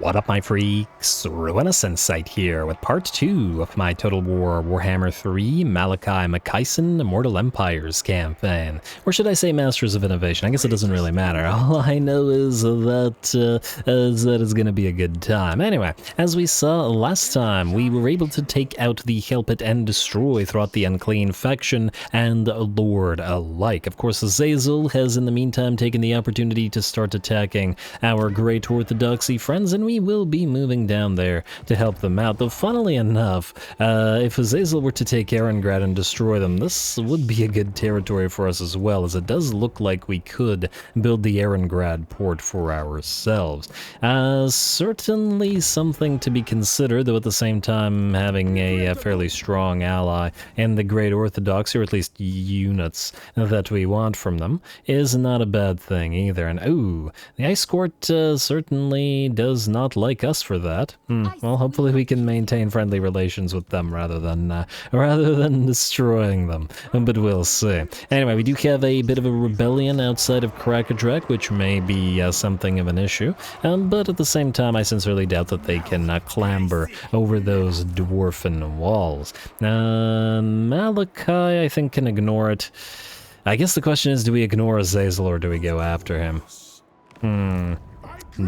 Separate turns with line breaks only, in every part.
What up, my freaks? RuinusInsight here with part 2 of my Total War Warhammer 3 Malakai Makaisson Immortal Empires campaign. Or should I say Masters of Innovation? I guess it doesn't really matter. All I know is that it's gonna be a good time. Anyway, as we saw last time, we were able to take out the Help It and Destroy throughout the Unclean faction and Lord alike. Of course, Azazel has in the meantime taken the opportunity to start attacking our Great Orthodoxy friends, and we will be moving down there to help them out. Though, funnily enough, if Azazel were to take Erengrad and destroy them, this would be a good territory for us as well, as it does look like we could build the Erengrad port for ourselves. Certainly something to be considered, though at the same time having a fairly strong ally in the Great Orthodoxy, or at least units that we want from them, is not a bad thing either. And ooh, the Ice Court certainly does not like us for that. Well, hopefully we can maintain friendly relations with them rather than destroying them, but we'll see. Anyway, we do have a bit of a rebellion outside of Khrakk, which may be something of an issue, but at the same time I sincerely doubt that they can clamber over those dwarfen walls. Malakai, I think, can ignore it. I guess the question is, do we ignore Azazel or do we go after him?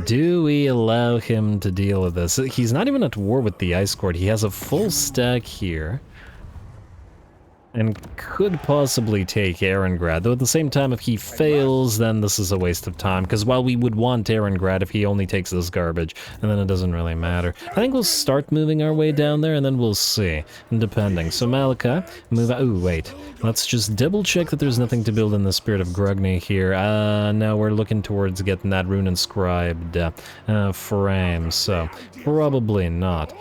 Do we allow him to deal with this? He's not even at war with the Ice Court. He has a full stack here and could possibly take Erengrad, though at the same time, if he fails, then this is a waste of time, because while we would want Erengrad, if he only takes this garbage, and then it doesn't really matter. I think we'll start moving our way down there, and then we'll see, depending. So Malakai, move out. Ooh, wait. Let's just double check that there's nothing to build in the Spirit of Grungni here. No, we're looking towards getting that rune-inscribed frame, so probably not.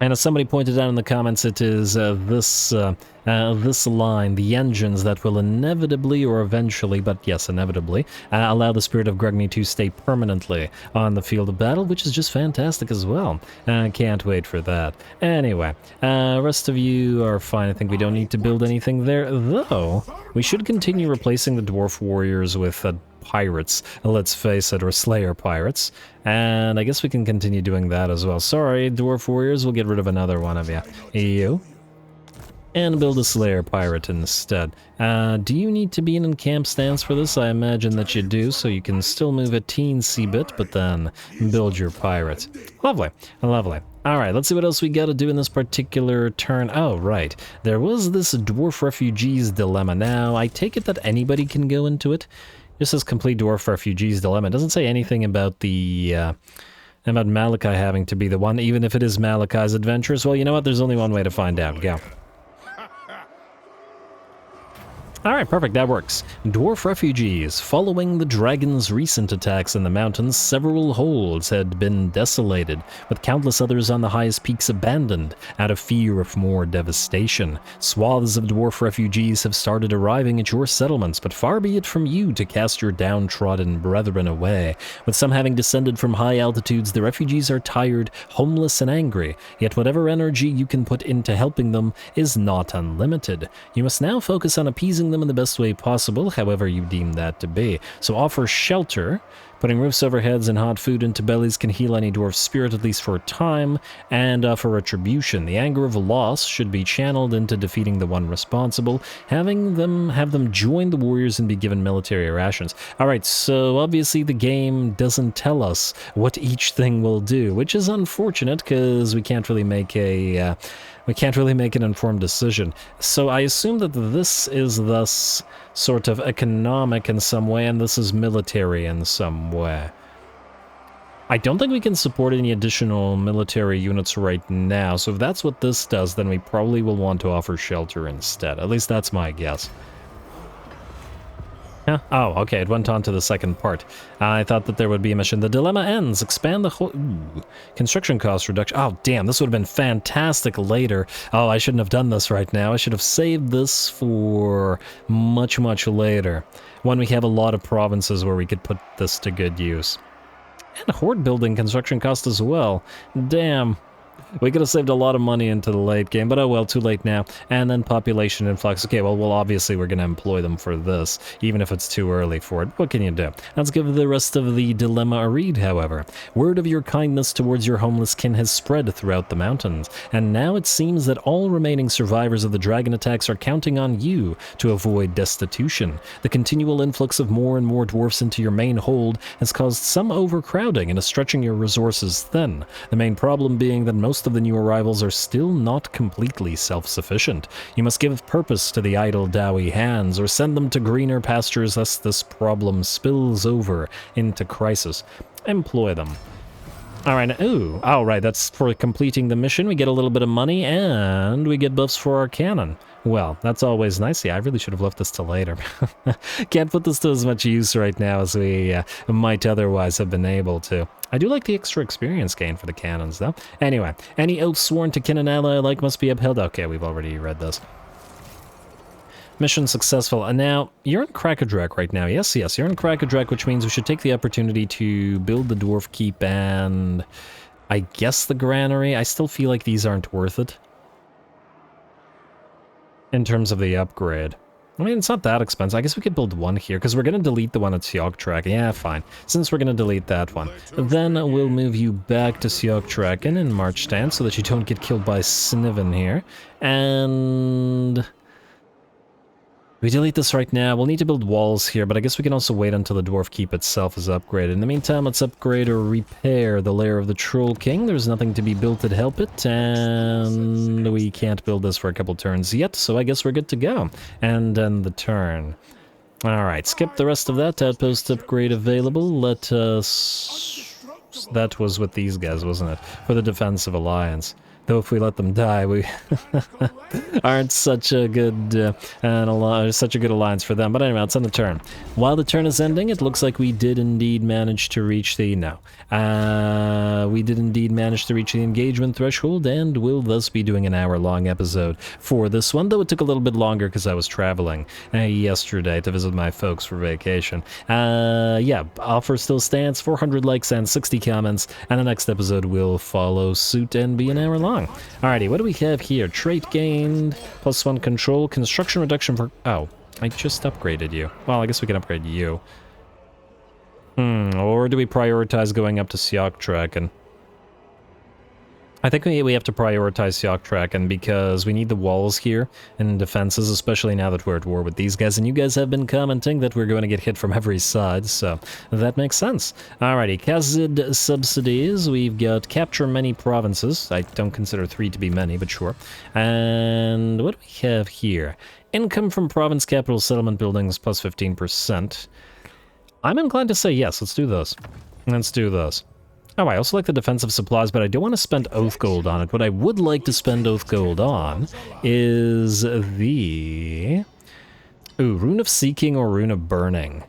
And as somebody pointed out in the comments, it is this line, the engines, that will inevitably, or eventually, but yes, inevitably, allow the Spirit of Grungni to stay permanently on the field of battle, which is just fantastic as well. Can't wait for that. Anyway, rest of you are fine. I think we don't need to build anything there, though we should continue replacing the Dwarf Warriors with pirates, let's face it, or Slayer pirates, and I guess we can continue doing that as well. Sorry, Dwarf Warriors, we'll get rid of another one of you. And build a Slayer pirate instead. Do you need to be in camp stance for this? I imagine that you do, so you can still move a teensy bit, but then build your pirate. Lovely, lovely. Alright, let's see what else we gotta do in this particular turn. Oh, right. There was this Dwarf Refugees dilemma. Now, I take it that anybody can go into it. Just says complete Dwarf Refugees dilemma. It doesn't say anything about the about Malakai having to be the one, even if it is Malakai's adventures. Well, you know what? There's only one way to find out. Go. Alright, perfect, that works. Dwarf Refugees. Following the dragon's recent attacks in the mountains, several holds had been desolated, with countless others on the highest peaks abandoned, out of fear of more devastation. Swaths of dwarf refugees have started arriving at your settlements, but far be it from you to cast your downtrodden brethren away. With some having descended from high altitudes, the refugees are tired, homeless, and angry, yet whatever energy you can put into helping them is not unlimited. You must now focus on appeasing them in the best way possible, however you deem that to be. So offer shelter. Putting roofs over heads and hot food into bellies can heal any dwarf spirit, at least for a time, and offer retribution. The anger of loss should be channeled into defeating the one responsible, have them join the warriors and be given military rations. Alright, so obviously the game doesn't tell us what each thing will do, which is unfortunate, because we can't really make an informed decision. So I assume that this is thus sort of economic in some way, and this is military in some way. I don't think we can support any additional military units right now, so if that's what this does, then we probably will want to offer shelter instead. At least that's my guess. Huh? Oh, okay, it went on to the second part. I thought that there would be a mission. The dilemma ends. Expand the whole... Ooh. Construction cost reduction. Oh, damn, this would have been fantastic later. Oh, I shouldn't have done this right now. I should have saved this for much, much later, when we have a lot of provinces where we could put this to good use. And horde building construction cost as well. Damn. We could have saved a lot of money into the late game, but oh well, too late now. And then population influx. Okay, well, obviously we're going to employ them for this, even if it's too early for it. What can you do? Let's give the rest of the dilemma a read, however. Word of your kindness towards your homeless kin has spread throughout the mountains, and now it seems that all remaining survivors of the dragon attacks are counting on you to avoid destitution. The continual influx of more and more dwarfs into your main hold has caused some overcrowding and is stretching your resources thin. The main problem being that most of the new arrivals are still not completely self-sufficient. You must give purpose to the idle doughy hands, or send them to greener pastures lest this problem spills over into crisis. Employ them. Alright, ooh, oh right, that's for completing the mission. We get a little bit of money, and we get buffs for our cannon. Well, that's always nice. Yeah, I really should have left this till later. Can't put this to as much use right now as we might otherwise have been able to. I do like the extra experience gain for the cannons, though. Anyway, any oath sworn to kin and ally alike must be upheld. Okay, we've already read this. Mission successful. And now, you're in Khrakk right now. Yes, you're in Khrakk, which means we should take the opportunity to build the Dwarf Keep and I guess the Granary. I still feel like these aren't worth it in terms of the upgrade. I mean, it's not that expensive. I guess we could build one here, because we're going to delete the one at Siogtrak. Yeah, fine. Since we're going to delete that one. Then we'll move you back to Siogtrak and in Marchstand, so that you don't get killed by Sniven here. And we delete this right now. We'll need to build walls here, but I guess we can also wait until the Dwarf Keep itself is upgraded. In the meantime, let's upgrade or repair the lair of the Troll King. There's nothing to be built to help it, and we can't build this for a couple turns yet, so I guess we're good to go. And end the turn. Alright, skip the rest of that. Outpost upgrade available. Let us... That was with these guys, wasn't it? For the Defensive Alliance. Though if we let them die, we aren't such a good such a good alliance for them. But anyway, let's end the turn. While the turn is ending, it looks like we did indeed manage to reach the we did indeed manage to reach the engagement threshold, and will thus be doing an hour-long episode for this one. Though it took a little bit longer because I was traveling yesterday to visit my folks for vacation. Yeah, offer still stands. 400 likes and 60 comments, and the next episode will follow suit and be an hour long. Alrighty, what do we have here? Trait gained, +1 control, construction reduction for... Oh, I just upgraded you. Well, I guess we can upgrade you. Or do we prioritize going up to Siogtrak? And I think we have to prioritize Siogtrak, and because we need the walls here and defenses, especially now that we're at war with these guys, and you guys have been commenting that we're going to get hit from every side, so that makes sense. Alrighty, Kazid subsidies. We've got capture many provinces. I don't consider 3 to be many, but sure. And what do we have here? Income from province capital settlement buildings +15%. I'm inclined to say yes, let's do those. Let's do those. Oh, I also like the defensive supplies, but I don't want to spend Oath Gold on it. What I would like to spend Oath Gold on is the... Ooh, Rune of Seeking or Rune of Burning.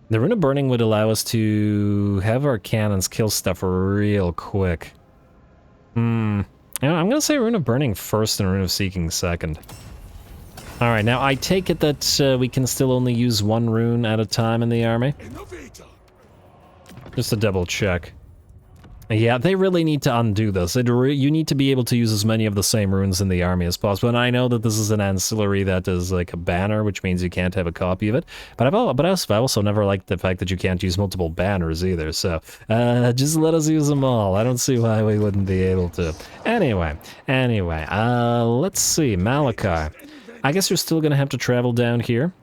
The Rune of Burning would allow us to have our cannons kill stuff real quick. I'm going to say Rune of Burning first and Rune of Seeking second. Alright, now I take it that we can still only use 1 rune at a time in the army. Just to double check. Yeah, they really need to undo this. You need to be able to use as many of the same runes in the army as possible. And I know that this is an ancillary that is like a banner, which means you can't have a copy of it. But I also never liked the fact that you can't use multiple banners either. So just let us use them all. I don't see why we wouldn't be able to. Anyway, let's see. Malakai. I guess you're still going to have to travel down here.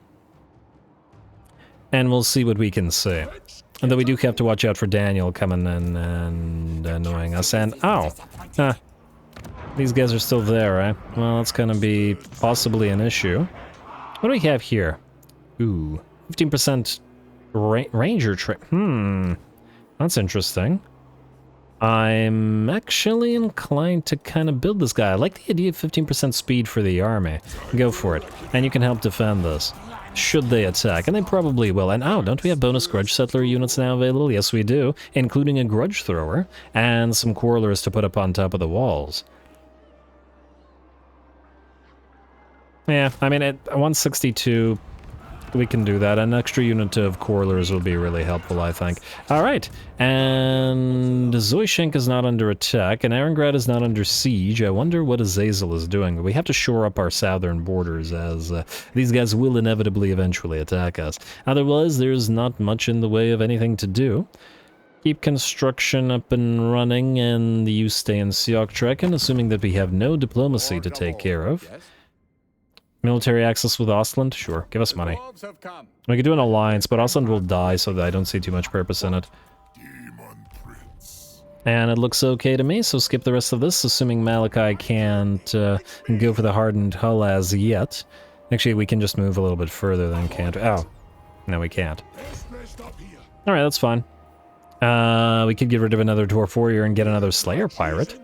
And we'll see what we can see. Although we do have to watch out for Daniel coming in and annoying us. And, oh! These guys are still there, right? Well, that's gonna be possibly an issue. What do we have here? Ooh, 15% ranger trip. That's interesting. I'm actually inclined to kind of build this guy. I like the idea of 15% speed for the army. Go for it. And you can help defend this. Should they attack, and they probably will. And oh, don't we have bonus Grudge Settler units now available? Yes, we do, including a Grudge Thrower, and some Quarrelers to put up on top of the walls. Yeah, I mean, at 162, We can do that. An extra unit of Corlers will be really helpful, I think. Alright, and Zoishenk is not under attack, and Erengrad is not under siege. I wonder what Azazel is doing. We have to shore up our southern borders, as these guys will inevitably eventually attack us. Otherwise, there's not much in the way of anything to do. Keep construction up and running, and you stay in Sioktreken, assuming that we have no diplomacy to take care of. Military access with Ostland? Sure, give us money. We could do an alliance, but Ostland will die, so that I don't see too much purpose in it. And it looks okay to me, so skip the rest of this, assuming Malakai can't go for the hardened hull as yet. Actually, we can just move a little bit further than can't. Oh, no, we can't. Alright, that's fine. We could get rid of another Dwarf Warrior and get another Slayer Pirate.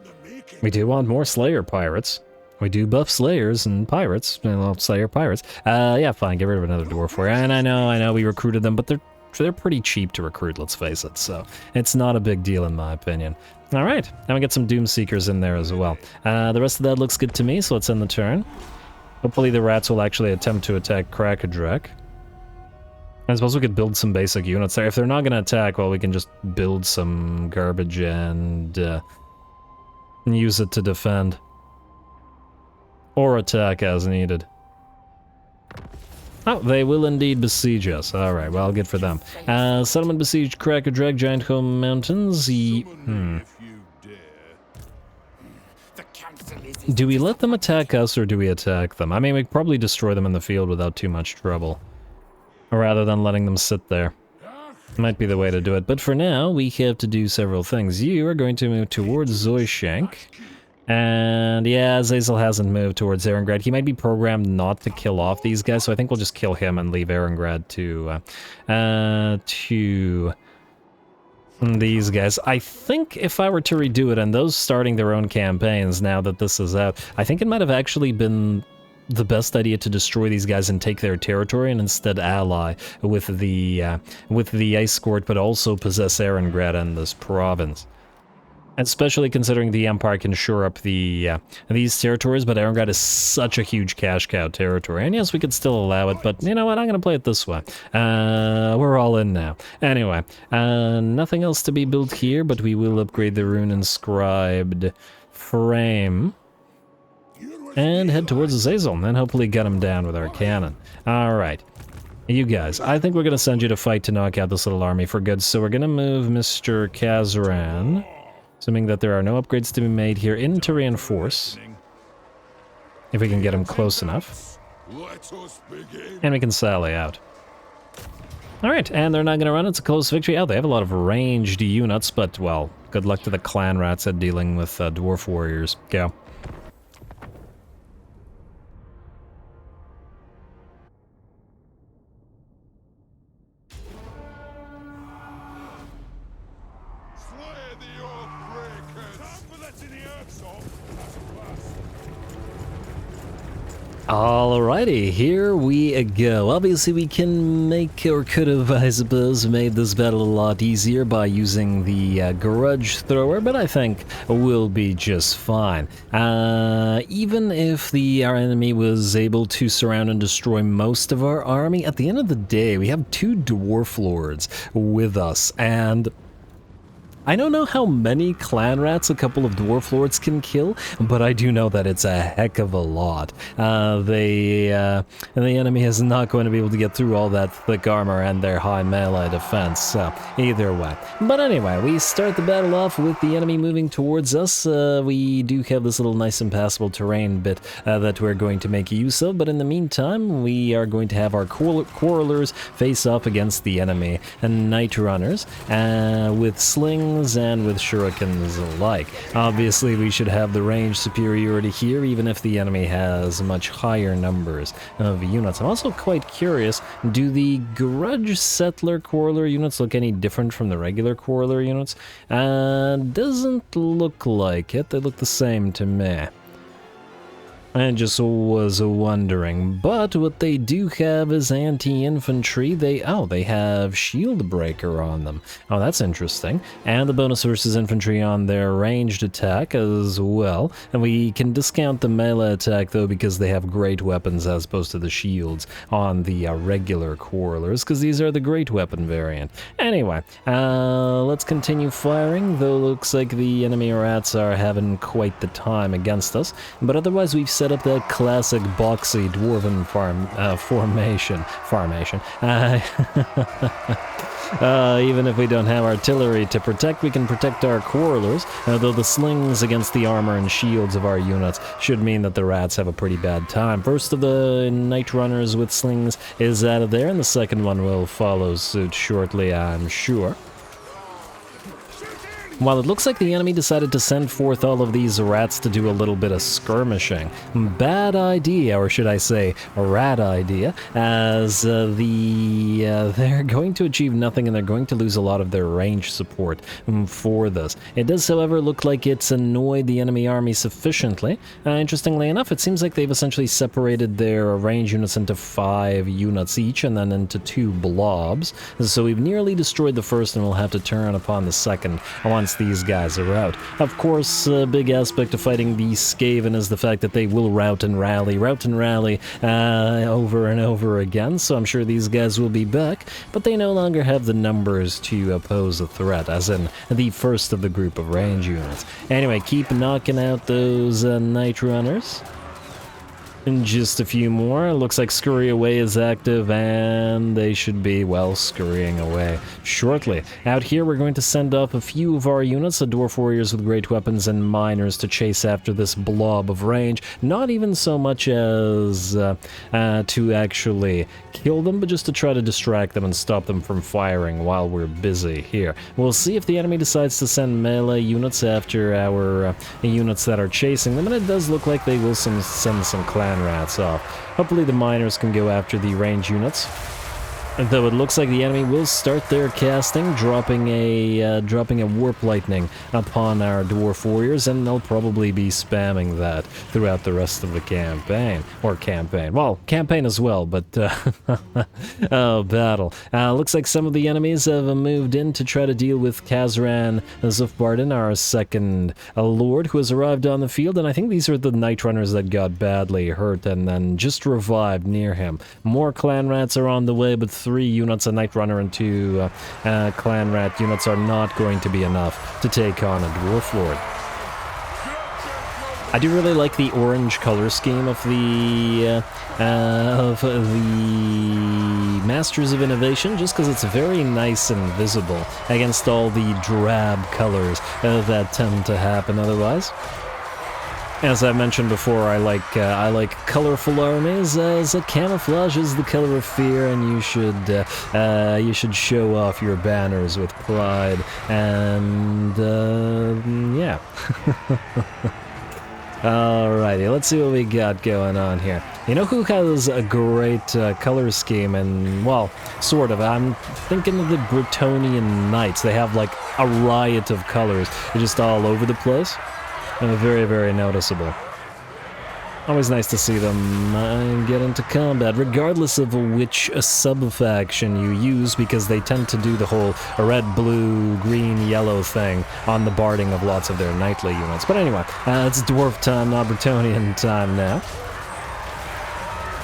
We do want more Slayer Pirates. We do buff Slayers and Pirates, well, Slayer Pirates. Yeah, fine, get rid of another Dwarf Warrior. And I know, we recruited them, but they're pretty cheap to recruit, let's face it, so it's not a big deal in my opinion. Alright, now we get some Doomseekers in there as well. The rest of that looks good to me, so let's end the turn. Hopefully the rats will actually attempt to attack Khrakk. I suppose we could build some basic units there. If they're not going to attack, well, we can just build some garbage and use it to defend. Or attack as needed. Oh, they will indeed besiege us. Alright, well, good for them. Settlement besieged Khrakk, Giant Home Mountains. Do we let them attack us, or do we attack them? I mean, we could probably destroy them in the field without too much trouble. Rather than letting them sit there. Might be the way to do it. But for now, we have to do several things. You are going to move towards Zoishenk. And yeah, Azazel hasn't moved towards Erengrad. He might be programmed not to kill off these guys, so I think we'll just kill him and leave Erengrad to these guys. I think if I were to redo it, and those starting their own campaigns now that this is out, I think it might have actually been the best idea to destroy these guys and take their territory, and instead ally with the Ice Court, but also possess Erengrad and this province. Especially considering the Empire can shore up these territories, but Erengrad is such a huge cash cow territory. And yes, we could still allow it, but you know what? I'm going to play it this way. We're all in now. Anyway, nothing else to be built here, but we will upgrade the rune-inscribed frame. And head towards Azazel, and hopefully get him down with our cannon. Alright. You guys, I think we're going to send you to fight to knock out this little army for good, so we're going to move Mr. Kazran, assuming that there are no upgrades to be made here, into reinforce. If we can get him close enough. And we can sally out. Alright, and they're not going to run, it's a close victory. Oh, they have a lot of ranged units, but, well, good luck to the clan rats at dealing with dwarf warriors. Go. Alrighty, here we go. Obviously we can make, or could have, I suppose, made this battle a lot easier by using the Grudge Thrower, but I think we'll be just fine. Even if our enemy was able to surround and destroy most of our army, at the end of the day, we have 2 Dwarf Lords with us, and I don't know how many clan rats a couple of Dwarf Lords can kill, but I do know that it's a heck of a lot. The enemy is not going to be able to get through all that thick armor and their high melee defense, so either way. But anyway, we start the battle off with the enemy moving towards us. We do have this little nice impassable terrain bit that we're going to make use of, but in the meantime, we are going to have our Quarrelers face off against the enemy and Night Runners with slings and with shurikens alike. Obviously, we should have the range superiority here, even if the enemy has much higher numbers of units. I'm also quite curious, do the Grudge Settler Quarreler units look any different from the regular Quarreler units? Doesn't look like it. They look the same to me. I just was wondering, but what they do have is anti-infantry. They have shield breaker on them. Oh, that's interesting. And the bonus versus infantry on their ranged attack as well. And we can discount the melee attack though because they have great weapons as opposed to the shields on the regular quarrelers, because these are the great weapon variant. Anyway, let's continue firing, though looks like the enemy rats are having quite the time against us. But otherwise we've set up that classic boxy dwarven formation. Even if we don't have artillery to protect, we can protect our quarrelers, though the slings against the armor and shields of our units should mean that the rats have a pretty bad time. First of the night runners with slings is out of there, and the second one will follow suit shortly, I'm sure. While it looks like the enemy decided to send forth all of these rats to do a little bit of skirmishing. Bad idea, or should I say, a rat idea, as they're going to achieve nothing and they're going to lose a lot of their range support for this. It does, however, look like it's annoyed the enemy army sufficiently. Interestingly enough, it seems like they've essentially separated their range units into 5 units each and then into 2 blobs. So we've nearly destroyed the first and we'll have to turn upon the second once these guys are out. Of course, a big aspect of fighting the Skaven is the fact that they will rout and rally over and over again, so I'm sure these guys will be back, but they no longer have the numbers to oppose a threat, as in the first of the group of range units. Anyway, keep knocking out those night runners. And just a few more. Looks like Scurry Away is active, and they should be, well, scurrying away shortly. Out here, we're going to send up a few of our units, the Dwarf Warriors with great weapons and miners, to chase after this blob of range. Not even so much as to actually kill them, but just to try to distract them and stop them from firing while we're busy here. We'll see if the enemy decides to send melee units after our units that are chasing them, and it does look like they will send some clan rats off. Hopefully the miners can go after the range units. Though it looks like the enemy will start their casting, dropping a warp lightning upon our dwarf warriors, and they'll probably be spamming that throughout the rest of the campaign. Well, campaign as well, but oh, battle. Looks like some of the enemies have moved in to try to deal with Kazran Zufbarden, our second lord, who has arrived on the field, and I think these are the night runners that got badly hurt and then just revived near him. More clan rats are on the way, but 3 units, a Night Runner and 2 Clan Rat units, are not going to be enough to take on a Dwarf Lord. I do really like the orange color scheme of the Masters of Innovation, just because it's very nice and visible against all the drab colors that tend to happen otherwise. As I mentioned before, I like colorful armies, as camouflage is the color of fear, and you should show off your banners with pride. And yeah. Alrighty, let's see what we got going on here. You know who has a great color scheme, and, well, sort of. I'm thinking of the Bretonnian Knights. They have, like, a riot of colors. They're just all over the place. And very, very noticeable. Always nice to see them get into combat, regardless of which sub-faction you use, because they tend to do the whole red, blue, green, yellow thing on the barding of lots of their knightly units. But anyway, it's dwarf time, not Bretonnian time now.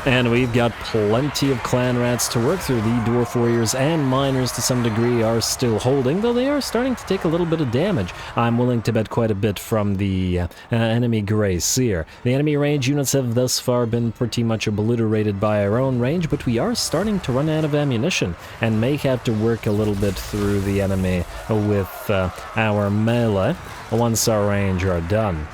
And we've got plenty of clan rats to work through. The dwarf warriors and miners to some degree are still holding, though they are starting to take a little bit of damage. I'm willing to bet quite a bit from the enemy Grey Seer. The enemy range units have thus far been pretty much obliterated by our own range, but we are starting to run out of ammunition and may have to work a little bit through the enemy with our melee once our range are done.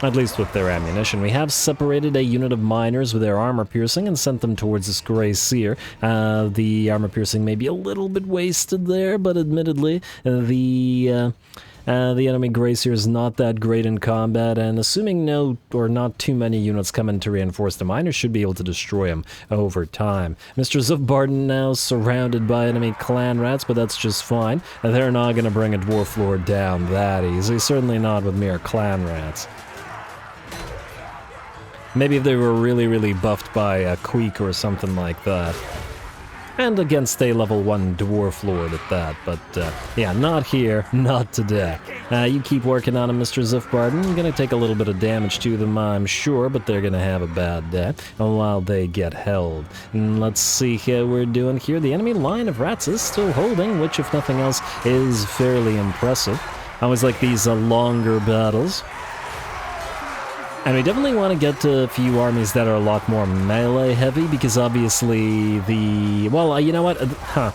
At least with their ammunition. We have separated a unit of miners with their armor piercing and sent them towards this Grey Seer. The armor piercing may be a little bit wasted there, but admittedly, the enemy Grey Seer is not that great in combat, and assuming not too many units come in to reinforce the miners, should be able to destroy them over time. Mr. Zufbarden now surrounded by enemy clan rats, but that's just fine. They're not going to bring a dwarf lord down that easy, certainly not with mere clan rats. Maybe if they were really, really buffed by a Queek or something like that. And against a level 1 Dwarf Lord at that, but yeah, not here, not today. You keep working on them, Mr. Zufbarden. You're gonna take a little bit of damage to them, I'm sure, but they're gonna have a bad day while they get held. And let's see how we're doing here. The enemy line of rats is still holding, which, if nothing else, is fairly impressive. I always like these longer battles. And we definitely want to get to a few armies that are a lot more melee heavy, because obviously the... Well, you know what? I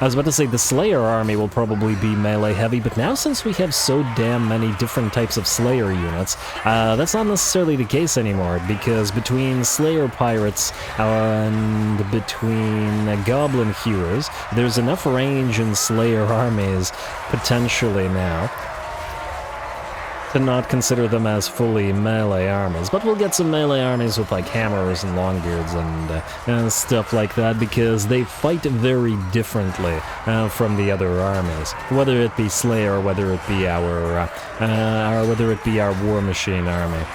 was about to say the Slayer army will probably be melee heavy, but now since we have so damn many different types of Slayer units, that's not necessarily the case anymore, because between Slayer pirates and between Goblin Hewers, there's enough range in Slayer armies, potentially now, to not consider them as fully melee armies. But we'll get some melee armies with like hammers and longbeards and stuff like that, because they fight very differently from the other armies. Whether it be Slayer or whether it be our War Machine army.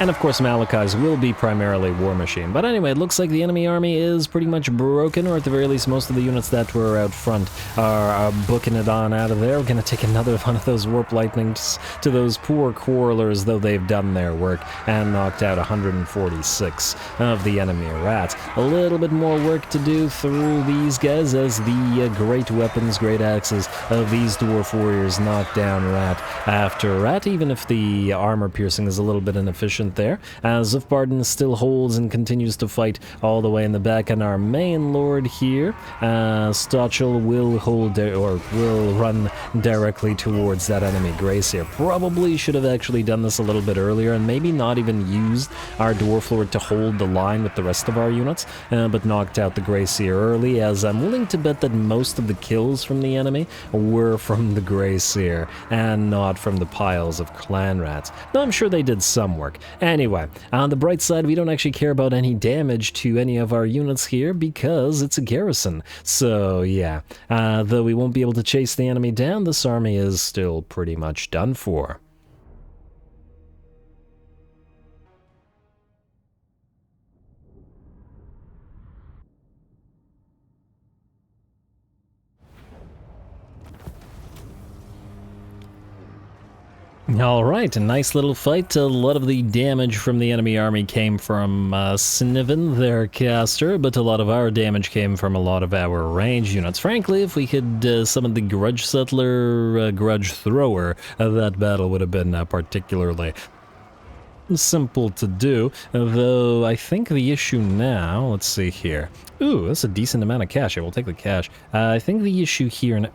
And of course Malakai's will be primarily War Machine. But anyway, it looks like the enemy army is pretty much broken, or at the very least most of the units that were out front are booking it on out of there. We're going to take another one of those Warp Lightnings to those poor Quarrelers, though they've done their work and knocked out 146 of the enemy rats. A little bit more work to do through these guys as the great weapons, great axes of these Dwarf Warriors knock down rat after rat, even if the armor piercing is a little bit inefficient there, as Zufbarden still holds and continues to fight all the way in the back, and our main lord here, Stochel, will hold or will run directly towards that enemy Greyseer. Probably should have actually done this a little bit earlier, and maybe not even used our Dwarf Lord to hold the line with the rest of our units, but knocked out the Greyseer early, as I'm willing to bet that most of the kills from the enemy were from the Greyseer, and not from the piles of clan rats. Though I'm sure they did some work. Anyway, on the bright side, we don't actually care about any damage to any of our units here, because it's a garrison. So yeah, though we won't be able to chase the enemy down, this army is still pretty much done for. Alright, a nice little fight. A lot of the damage from the enemy army came from Sniven, their caster, but a lot of our damage came from a lot of our range units. Frankly, if we could summon the Grudge Settler, Grudge Thrower, that battle would have been particularly simple to do, though I think the issue now, let's see here. Ooh, that's a decent amount of cash. Yeah, we'll take the cash. I think the issue here...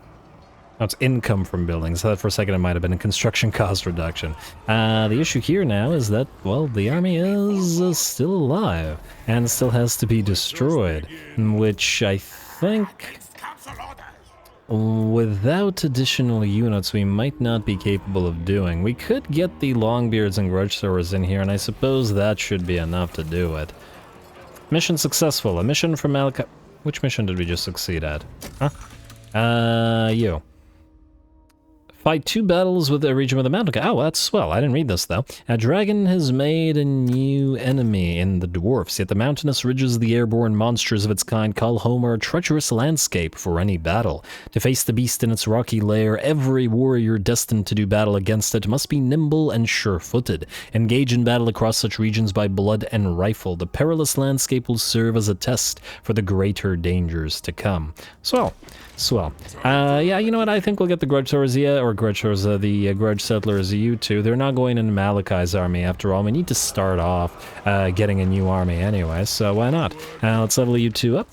Oh, it's income from buildings. I thought for a second it might have been a construction cost reduction. The issue here now is that, well, the army is still alive and still has to be destroyed, which I think, without additional units, we might not be capable of doing. We could get the Longbeards and Grudge Throwers in here, and I suppose that should be enough to do it. Mission successful. A mission from Malakai... Which mission did we just succeed at? Huh? You. Fight 2 battles with a region with a mountain. Oh, that's swell. I didn't read this, though. A dragon has made a new enemy in the Dwarfs, yet the mountainous ridges, the airborne monsters of its kind, call home a treacherous landscape for any battle. To face the beast in its rocky lair, every warrior destined to do battle against it must be nimble and sure-footed. Engage in battle across such regions by blood and rifle. The perilous landscape will serve as a test for the greater dangers to come. Swell. Swell. Yeah, you know what? I think we'll get the Grudge Throwers, or Grudge Throwers, the Grudge Settlers, you two. They're not going into Malakai's army after all. We need to start off getting a new army anyway, so why not? Let's level you two up.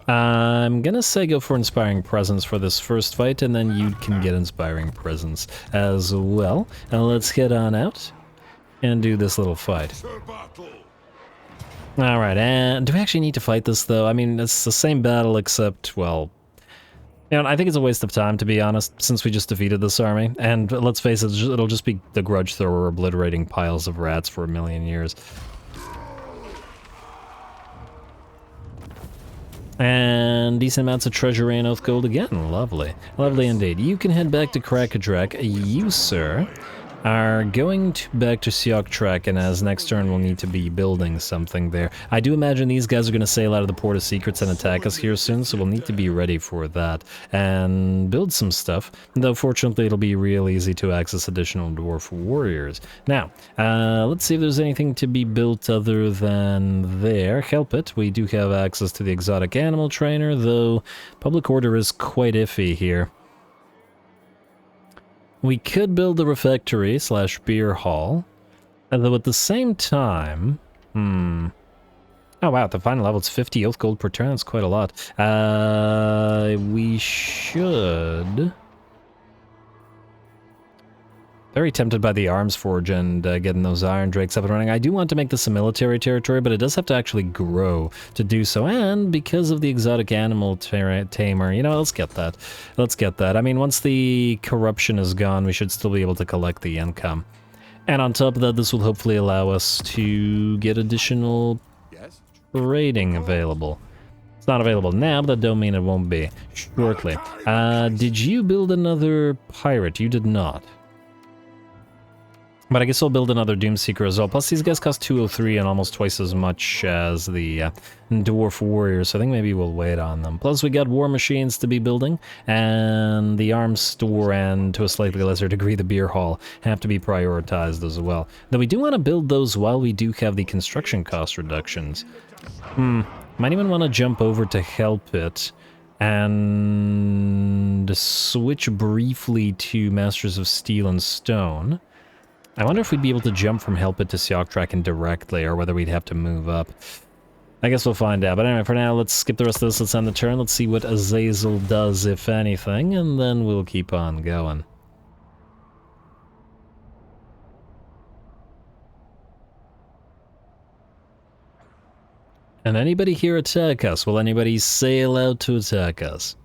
I'm gonna say go for Inspiring Presence for this first fight, and then you can get Inspiring Presence as well. Now let's head on out and do this little fight. Alright, and do we actually need to fight this, though? I mean, it's the same battle, except, well... You know, I think it's a waste of time, to be honest, since we just defeated this army. And let's face it, it'll just be the Grudge Thrower obliterating piles of rats for 1,000,000 years. And decent amounts of treasure and oath gold again. Lovely. Lovely indeed. You can head back to Khrakk. You, sir, are going back to Khrakk, and as next turn we'll need to be building something there. I do imagine these guys are going to sail out of the Port of Secrets and attack us here soon, so we'll need to be ready for that and build some stuff, though fortunately it'll be real easy to access additional dwarf warriors. Now, let's see if there's anything to be built other than there. Help it. We do have access to the exotic animal trainer, though public order is quite iffy here. We could build a refectory slash beer hall, although at the same time, oh wow, the final level is 50 oath gold per turn, that's quite a lot. We should... Very tempted by the Arms Forge and getting those Iron Drakes up and running. I do want to make this a military territory, but it does have to actually grow to do so. And because of the exotic animal tamer, you know, let's get that. Let's get that. I mean, once the corruption is gone, we should still be able to collect the income. And on top of that, this will hopefully allow us to get additional trading available. It's not available now, but that don't mean it won't be shortly. Did you build another pirate? You did not. But I guess I'll build another Doomseeker as well. Plus, these guys cost 203 and almost twice as much as the Dwarf Warriors, so I think maybe we'll wait on them. Plus, we got war machines to be building, and the arms store and, to a slightly lesser degree, the beer hall have to be prioritized as well. Though we do want to build those while we do have the construction cost reductions. Might even want to jump over to help it and switch briefly to Masters of Steel and Stone. I wonder if we'd be able to jump from Help It to Khrakk indirectly, or whether we'd have to move up. I guess we'll find out. But anyway, for now, let's skip the rest of this. Let's end the turn. Let's see what Azazel does, if anything, and then we'll keep on going. And anybody here attack us? Will anybody sail out to attack us?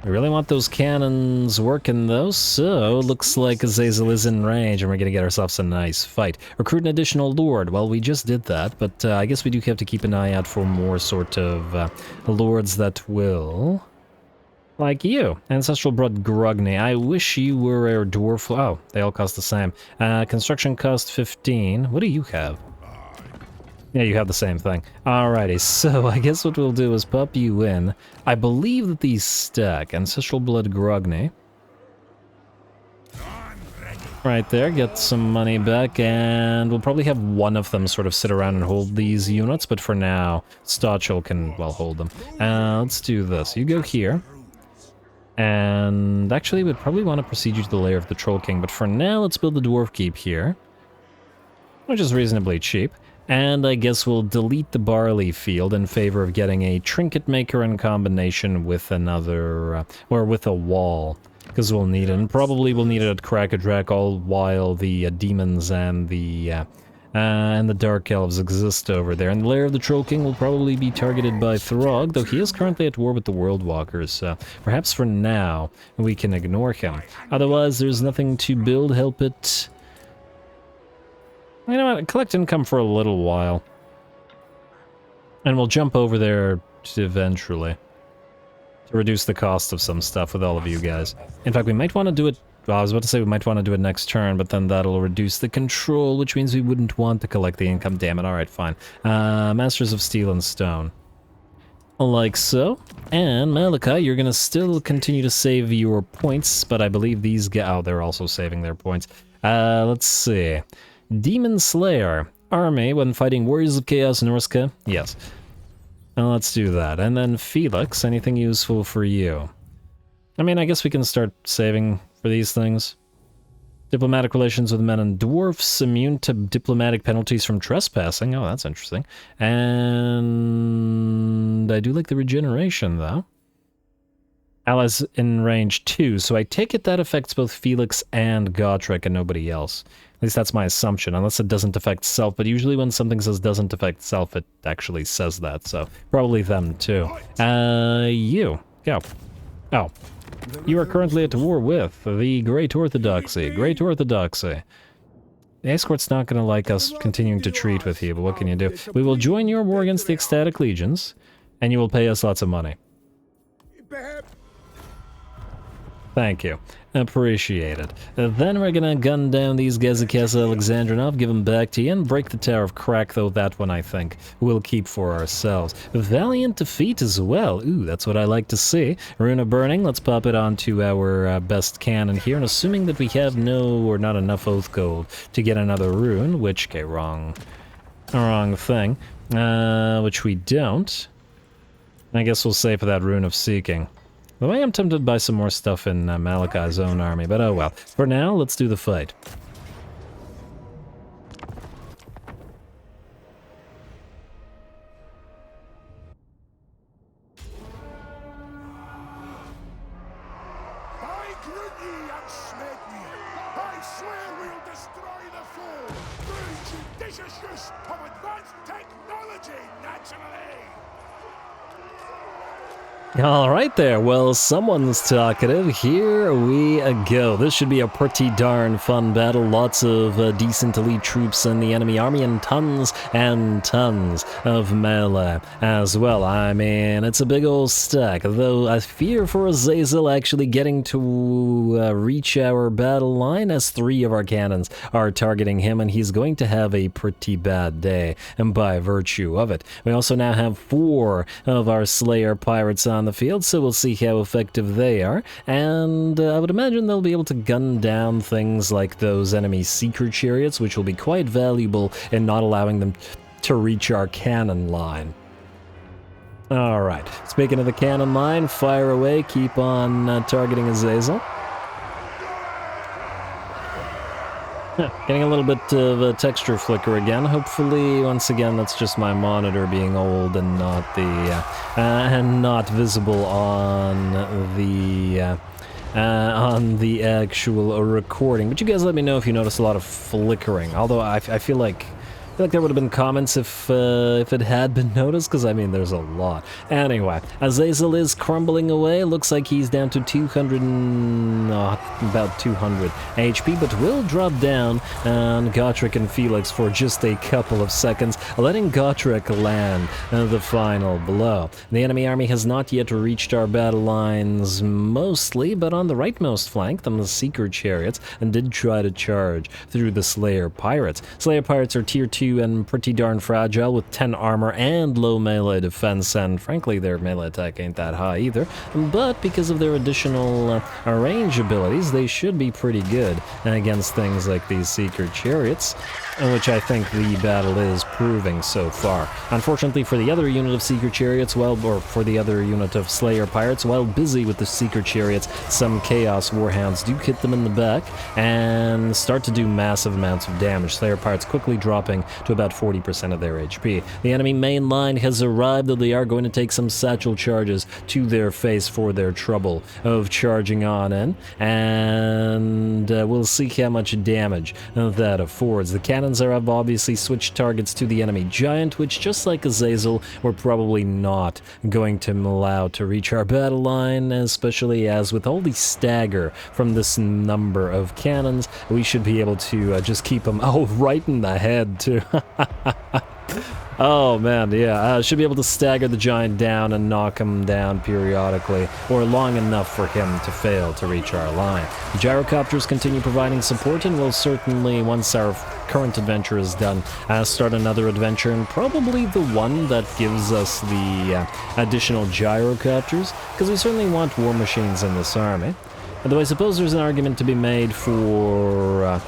We really want those cannons working though, so looks like Azazel is in range and we're gonna get ourselves a nice fight. Recruit an additional lord. Well, we just did that, but I guess we do have to keep an eye out for more sort of lords that will... Like you, Ancestral Blood Grungni. I wish you were a dwarf... Oh, they all cost the same. Construction cost 15. What do you have? Yeah, you have the same thing. Alrighty, so I guess what we'll do is pop you in. I believe that these stack. Ancestral Blood Grungni. Right there, get some money back, and we'll probably have one of them sort of sit around and hold these units, but for now, Stochel can, well, hold them. Let's do this. You go here. And actually, we'd probably want to proceed you to the lair of the Troll King, but for now, let's build the Dwarf Keep here, which is reasonably cheap. And I guess we'll delete the barley field in favor of getting a trinket maker in combination with another, or with a wall, because we'll need it. And probably we'll need it at Khrakk, all while the demons and the Dark Elves exist over there. And the lair of the Troll King will probably be targeted by Throg, though he is currently at war with the World Walkers, so perhaps for now we can ignore him. Otherwise, there's nothing to build. Help it. You know what, collect income for a little while. And we'll jump over there eventually. To reduce the cost of some stuff with all of you guys. In fact, we might want to do it... Well, I was about to say we might want to do it next turn, but then that'll reduce the control, which means we wouldn't want to collect the income. Damn it, alright, fine. Masters of Steel and Stone. Like so. And Malakai, you're gonna still continue to save your points, but I believe these guys... Oh, they're also saving their points. Let's see... Demon Slayer. Army when fighting Warriors of Chaos Norska. Yes. Well, let's do that. And then Felix, anything useful for you? I mean, I guess we can start saving for these things. Diplomatic relations with men and dwarfs, immune to diplomatic penalties from trespassing. Oh, that's interesting. And I do like the regeneration, though. Allies in range 2, so I take it that affects both Felix and Gotrek and nobody else. At least that's my assumption, unless it doesn't affect self, but usually when something says doesn't affect self, it actually says that, so probably them too. You. Go. Oh. You are currently at war with the Great Orthodoxy. Great Orthodoxy. The escort's not going to like us continuing to treat with you, but what can you do? We will join your war against the Ecstatic Legions, and you will pay us lots of money. Thank you. Appreciate it. Then we're gonna gun down these guys at Castle Alexandrinov, give them back to you, and break the Tower of Khrakk, though that one I think we'll keep for ourselves. Valiant defeat as well. Ooh, that's what I like to see. Rune of Burning, let's pop it onto our best cannon here, and assuming that we have no or not enough Oath Gold to get another rune, which, okay, wrong thing, which we don't. I guess we'll save for that Rune of Seeking. Though I am tempted by some more stuff in Malakai's own army, but oh well. For now, let's do the fight.
By Grungni and Smegni, I swear we'll destroy the foe through judicious use of advanced technology, naturally!
Alright there, well, someone's talkative. Here we go. This should be a pretty darn fun battle. Lots of decent elite troops in the enemy army and tons of melee as well. I mean, it's a big old stack, though I fear for Azazel actually getting to reach our battle line, as 3 of our cannons are targeting him, and he's going to have a pretty bad day, and by virtue of it. We also now have 4 of our Slayer pirates on the field, so we'll see how effective they are, and I would imagine they'll be able to gun down things like those enemy seeker chariots, which will be quite valuable in not allowing them to reach our cannon line. Alright, speaking of the cannon line, fire away, keep on targeting Azazel. Getting a little bit of a texture flicker again. Hopefully, once again, that's just my monitor being old and not the and not visible on the actual recording. But you guys let me know if you notice a lot of flickering. Although I feel like there would have been comments if it had been noticed, because I mean there's a lot. Anyway, Azazel is crumbling away. Looks like he's down to 200 and about 200 HP, but will drop down on Gotrek and Felix for just a couple of seconds, letting Gotrek land the final blow. The enemy army has not yet reached our battle lines mostly, but on the rightmost flank, the Seeker chariots did try to charge through the Slayer pirates. Slayer pirates are tier 2 and pretty darn fragile with 10 armor and low melee defense, and frankly their melee attack ain't that high either, but because of their additional range abilities they should be pretty good against things like these Seeker chariots, which I think the battle is proving so far. Unfortunately for the other unit of Seeker chariots, or for the other unit of Slayer pirates, while busy with the Seeker chariots, some Chaos Warhounds do hit them in the back and start to do massive amounts of damage. Slayer pirates quickly dropping to about 40% of their HP. The enemy main line has arrived, though they are going to take some satchel charges to their face for their trouble of charging on in, and we'll see how much damage that affords. The cannons have obviously switched targets to the enemy giant, which, just like Azazel, we're probably not going to allow to reach our battle line, especially as with all the stagger from this number of cannons, we should be able to just keep them, right in the head too. Oh man, yeah, should be able to stagger the giant down and knock him down periodically, or long enough for him to fail to reach our line. The gyrocopters continue providing support, and we'll certainly, once our current adventure is done, start another adventure, and probably the one that gives us the additional gyrocopters, because we certainly want war machines in this army. Although I suppose there's an argument to be made for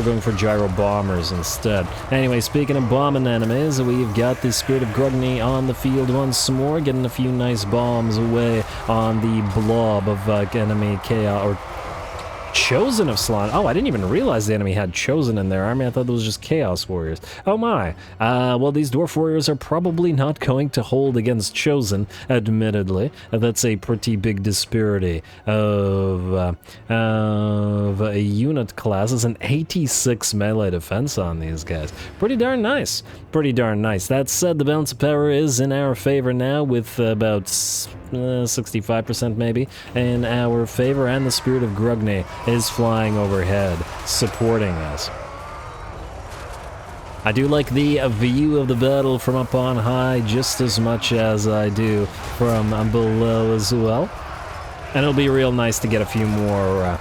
going for gyro bombers instead. Anyway, speaking of bombing enemies, we've got the Spirit of Grungni on the field once more, getting a few nice bombs away on the blob of enemy chaos, or Chosen of Slaughter. Oh, I didn't even realize the enemy had Chosen in their army. I thought it was just Chaos Warriors. Oh my. Well, these Dwarf Warriors are probably not going to hold against Chosen, admittedly. That's a pretty big disparity of unit classes, and 86 melee defense on these guys. Pretty darn nice. Pretty darn nice. That said, the balance of power is in our favor now, with about 65% maybe in our favor, and the Spirit of Grungni is flying overhead, supporting us. I do like the view of the battle from up on high just as much as I do from below as well. And it'll be real nice to get a few more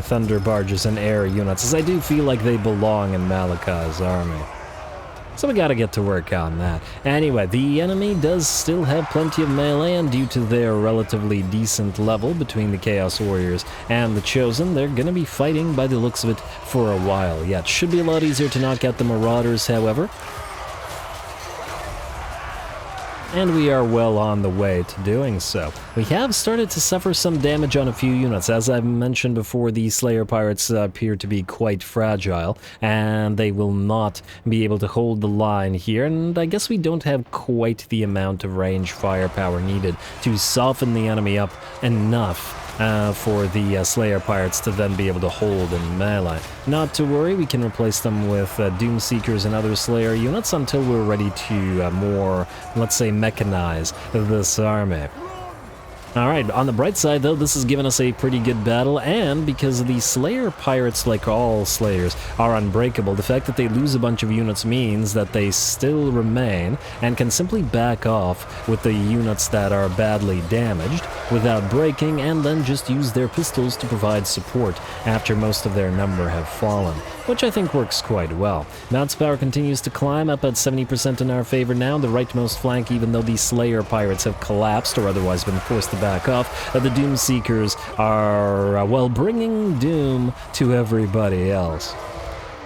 thunder barges and air units, as I do feel like they belong in Malakai's army. So we gotta get to work on that. Anyway, the enemy does still have plenty of melee, and due to their relatively decent level between the Chaos Warriors and the Chosen, they're gonna be fighting, by the looks of it, for a while yet. Should be a lot easier to knock out the Marauders, however. And we are well on the way to doing so. We have started to suffer some damage on a few units. As I've mentioned before, the Slayer Pirates appear to be quite fragile, and they will not be able to hold the line here, and I guess we don't have quite the amount of range firepower needed to soften the enemy up enough for the Slayer Pirates to then be able to hold in melee. Not to worry, we can replace them with Doomseekers and other Slayer units until we're ready to more, let's say, mechanize this army. Alright, on the bright side though, this has given us a pretty good battle, and because the Slayer Pirates, like all Slayers, are unbreakable, the fact that they lose a bunch of units means that they still remain and can simply back off with the units that are badly damaged without breaking, and then just use their pistols to provide support after most of their number have fallen, which I think works quite well. Mount's power continues to climb, up at 70% in our favor now. The rightmost flank, even though the Slayer Pirates have collapsed or otherwise been forced to back off, the Doomseekers are, well, bringing doom to everybody else.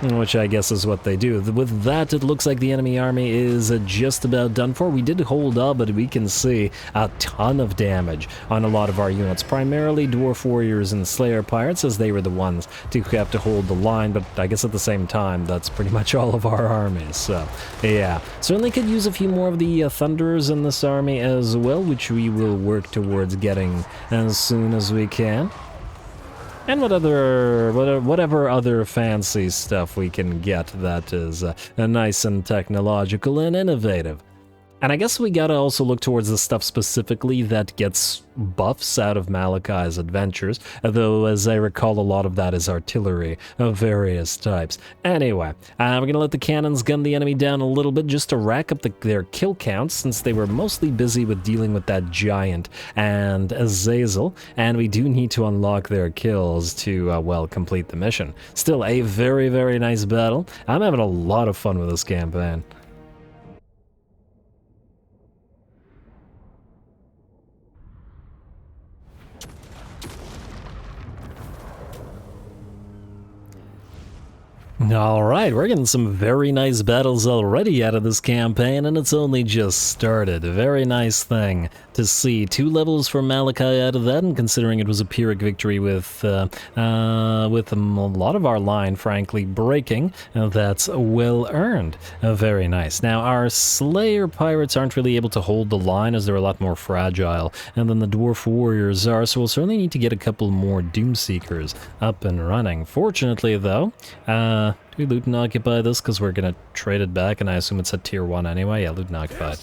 Which I guess is what they do. With that, it looks like the enemy army is just about done for. We did hold up, but we can see a ton of damage on a lot of our units, primarily Dwarf Warriors and Slayer Pirates, as they were the ones to have to hold the line, but I guess at the same time, that's pretty much all of our armies, so yeah. Certainly could use a few more of the Thunderers in this army as well, which we will work towards getting as soon as we can. And whatever other fancy stuff we can get that is nice and technological and innovative. And I guess we gotta also look towards the stuff specifically that gets buffs out of Malakai's adventures, though as I recall a lot of that is artillery of various types. Anyway, we're gonna let the cannons gun the enemy down a little bit just to rack up their kill counts, since they were mostly busy with dealing with that giant and Azazel, and we do need to unlock their kills to, well, complete the mission. Still a very, very nice battle. I'm having a lot of fun with this campaign. Alright, we're getting some very nice battles already out of this campaign, and it's only just started. A very nice thing to see. 2 levels for Malakai out of that, and considering it was a Pyrrhic victory with a lot of our line, frankly, breaking, that's well earned. Very nice. Now, our Slayer Pirates aren't really able to hold the line, as they're a lot more fragile, and then the Dwarf Warriors are, so we'll certainly need to get a couple more Doomseekers up and running. Fortunately, though, do we loot and occupy this? Because we're going to trade it back, and I assume it's at tier 1 anyway. Yeah, loot and occupy.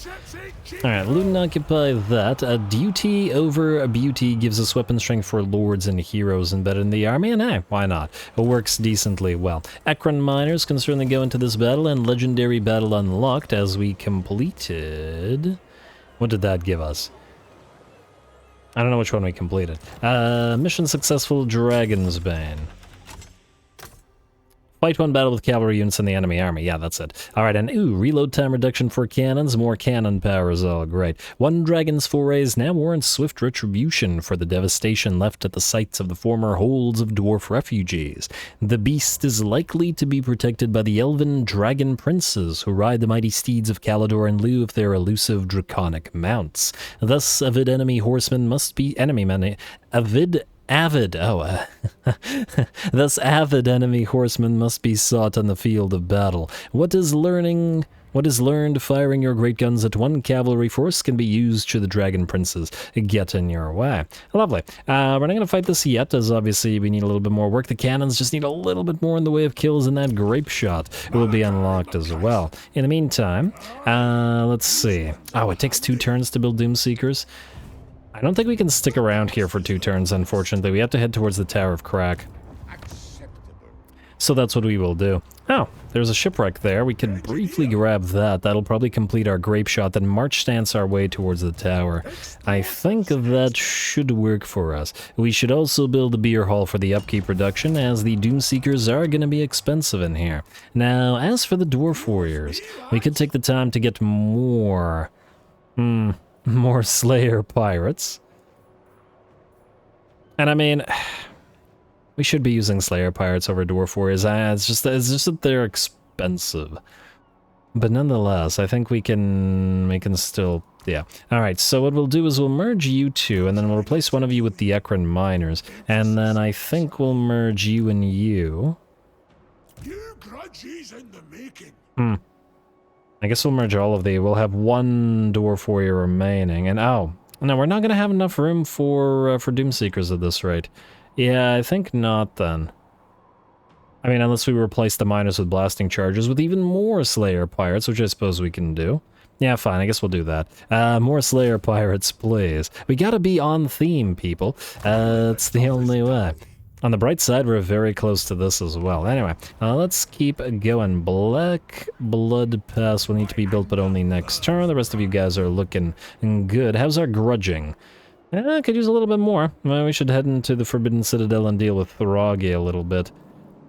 Alright, loot and occupy that. Duty over beauty gives us weapon strength for lords and heroes embedded in the army, and hey, why not? It works decently well. Ekron miners can certainly go into this battle, and legendary battle unlocked as we completed... What did that give us? I don't know which one we completed. Mission successful, Dragon's Bane. Fight 1 battle with cavalry units in the enemy army. Yeah, that's it. Alright, and reload time reduction for cannons. More cannon power is all great. 1 dragon's forays now warrants swift retribution for the devastation left at the sites of the former holds of dwarf refugees. The beast is likely to be protected by the elven dragon princes who ride the mighty steeds of Calador in lieu of their elusive draconic mounts. Thus, avid enemy horsemen must be Thus avid enemy horsemen must be sought on the field of battle. What is learned firing your great guns at 1 cavalry force can be used should the dragon princes get in your way. Lovely. We're not going to fight this yet, as obviously we need a little bit more work. The cannons just need a little bit more in the way of kills, and that grape shot will be unlocked as well. In the meantime, let's see. Oh, it takes 2 turns to build Doomseekers. I don't think we can stick around here for 2 turns, unfortunately. We have to head towards the Tower of Khrakk. So that's what we will do. Oh, there's a shipwreck there. We could briefly grab that. That'll probably complete our grape shot, then march stance our way towards the tower. I think that should work for us. We should also build a beer hall for the upkeep reduction, as the Doomseekers are going to be expensive in here. Now, as for the Dwarf Warriors, we could take the time to get more Slayer Pirates. And I mean, we should be using Slayer Pirates over Dwarf Warriors. It's just that they're expensive. But nonetheless, I think we can still, yeah. Alright, so what we'll do is we'll merge you two, and then we'll replace one of you with the Ekron Miners. And then I think we'll merge you and you.
You grudges in the making.
I guess we'll merge all of the, we'll have one Dwarf Warrior remaining. And oh, no, we're not going to have enough room for Doomseekers at this rate. Yeah, I think not then. I mean, unless we replace the miners with blasting charges with even more Slayer Pirates, which I suppose we can do. Yeah, fine, I guess we'll do that. More Slayer Pirates, please. We gotta be on theme, people. It's the only way. On the bright side, we're very close to this as well. Anyway, let's keep going. Black Blood Pass will need to be built, but only next turn. The rest of you guys are looking good. How's our grudging? I could use a little bit more. Well, we should head into the Forbidden Citadel and deal with Thragi a little bit,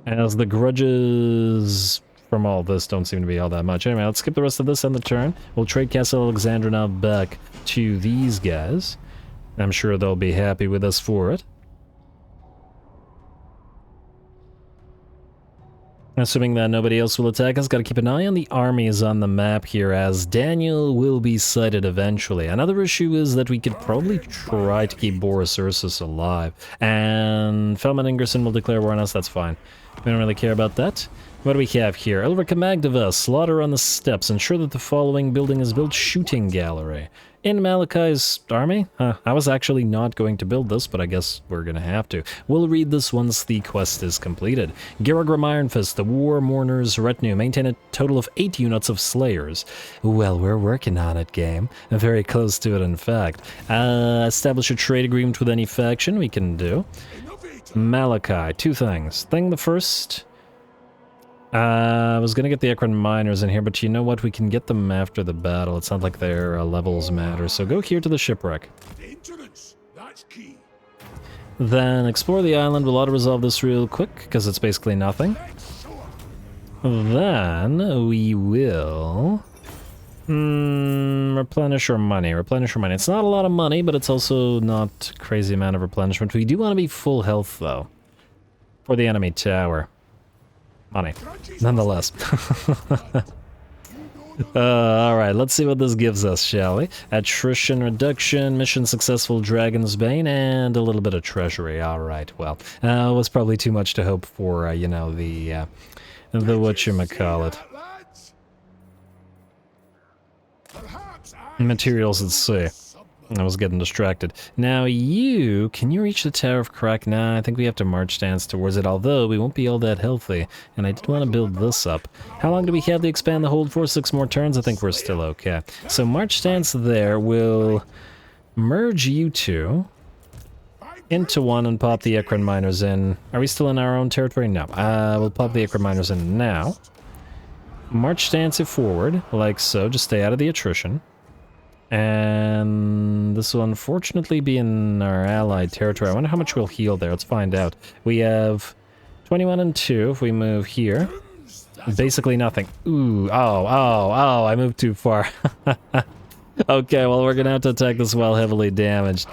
as the grudges from all this don't seem to be all that much. Anyway, let's skip the rest of this on the turn. We'll trade Castle Alexandrina back to these guys. I'm sure they'll be happy with us for it. Assuming that nobody else will attack us, gotta keep an eye on the armies on the map here, as Daniel will be sighted eventually. Another issue is that we could probably try to keep Boris Ursus alive. And Felman Ingerson will declare war on us, that's fine. We don't really care about that. What do we have here? Elrica Magdava, slaughter on the steps. Ensure that the following building is built: shooting gallery. In Malakai's army? I was actually not going to build this, but I guess we're gonna have to. We'll read this once the quest is completed. Garagram Ironfist, the War Mourner's retinue. Maintain a total of 8 units of Slayers. Well, we're working on it, game. Very close to it, in fact. Establish a trade agreement with any faction, we can do. Malakai, 2 things. Thing the first... I was gonna get the Ekron Miners in here, but you know what? We can get them after the battle. It's not like their levels matter. So go here to the shipwreck.
That's key.
Then explore the island. We'll auto-resolve this real quick, because it's basically nothing. Then we will... replenish our money. Replenish our money. It's not a lot of money, but it's also not a crazy amount of replenishment. We do want to be full health, though, for the enemy tower. Money, nonetheless. Alright, let's see what this gives us, shall we? Attrition reduction, mission successful, Dragon's Bane, and a little bit of treasury. Alright, well, it was probably too much to hope for, you know, the whatchamacallit. Materials at sea. I was getting distracted. Now can you reach the Tower of Khrakk? Nah, I think we have to march stance towards it, although we won't be all that healthy. And I did want to build this up. How long do we have to expand the hold for? 6 more turns? I think we're still okay. So march stance there. We'll merge you two into one and pop the Ekron Miners in. Are we still in our own territory? No. We'll pop the Ekron Miners in now. March stance it forward, like so. Just stay out of the attrition. And this will unfortunately be in our allied territory. I wonder how much we'll heal there. Let's find out. We have 21 and 2 if we move here. Basically nothing. Ooh, oh, I moved too far. Okay, well, we're gonna have to attack this while heavily damaged.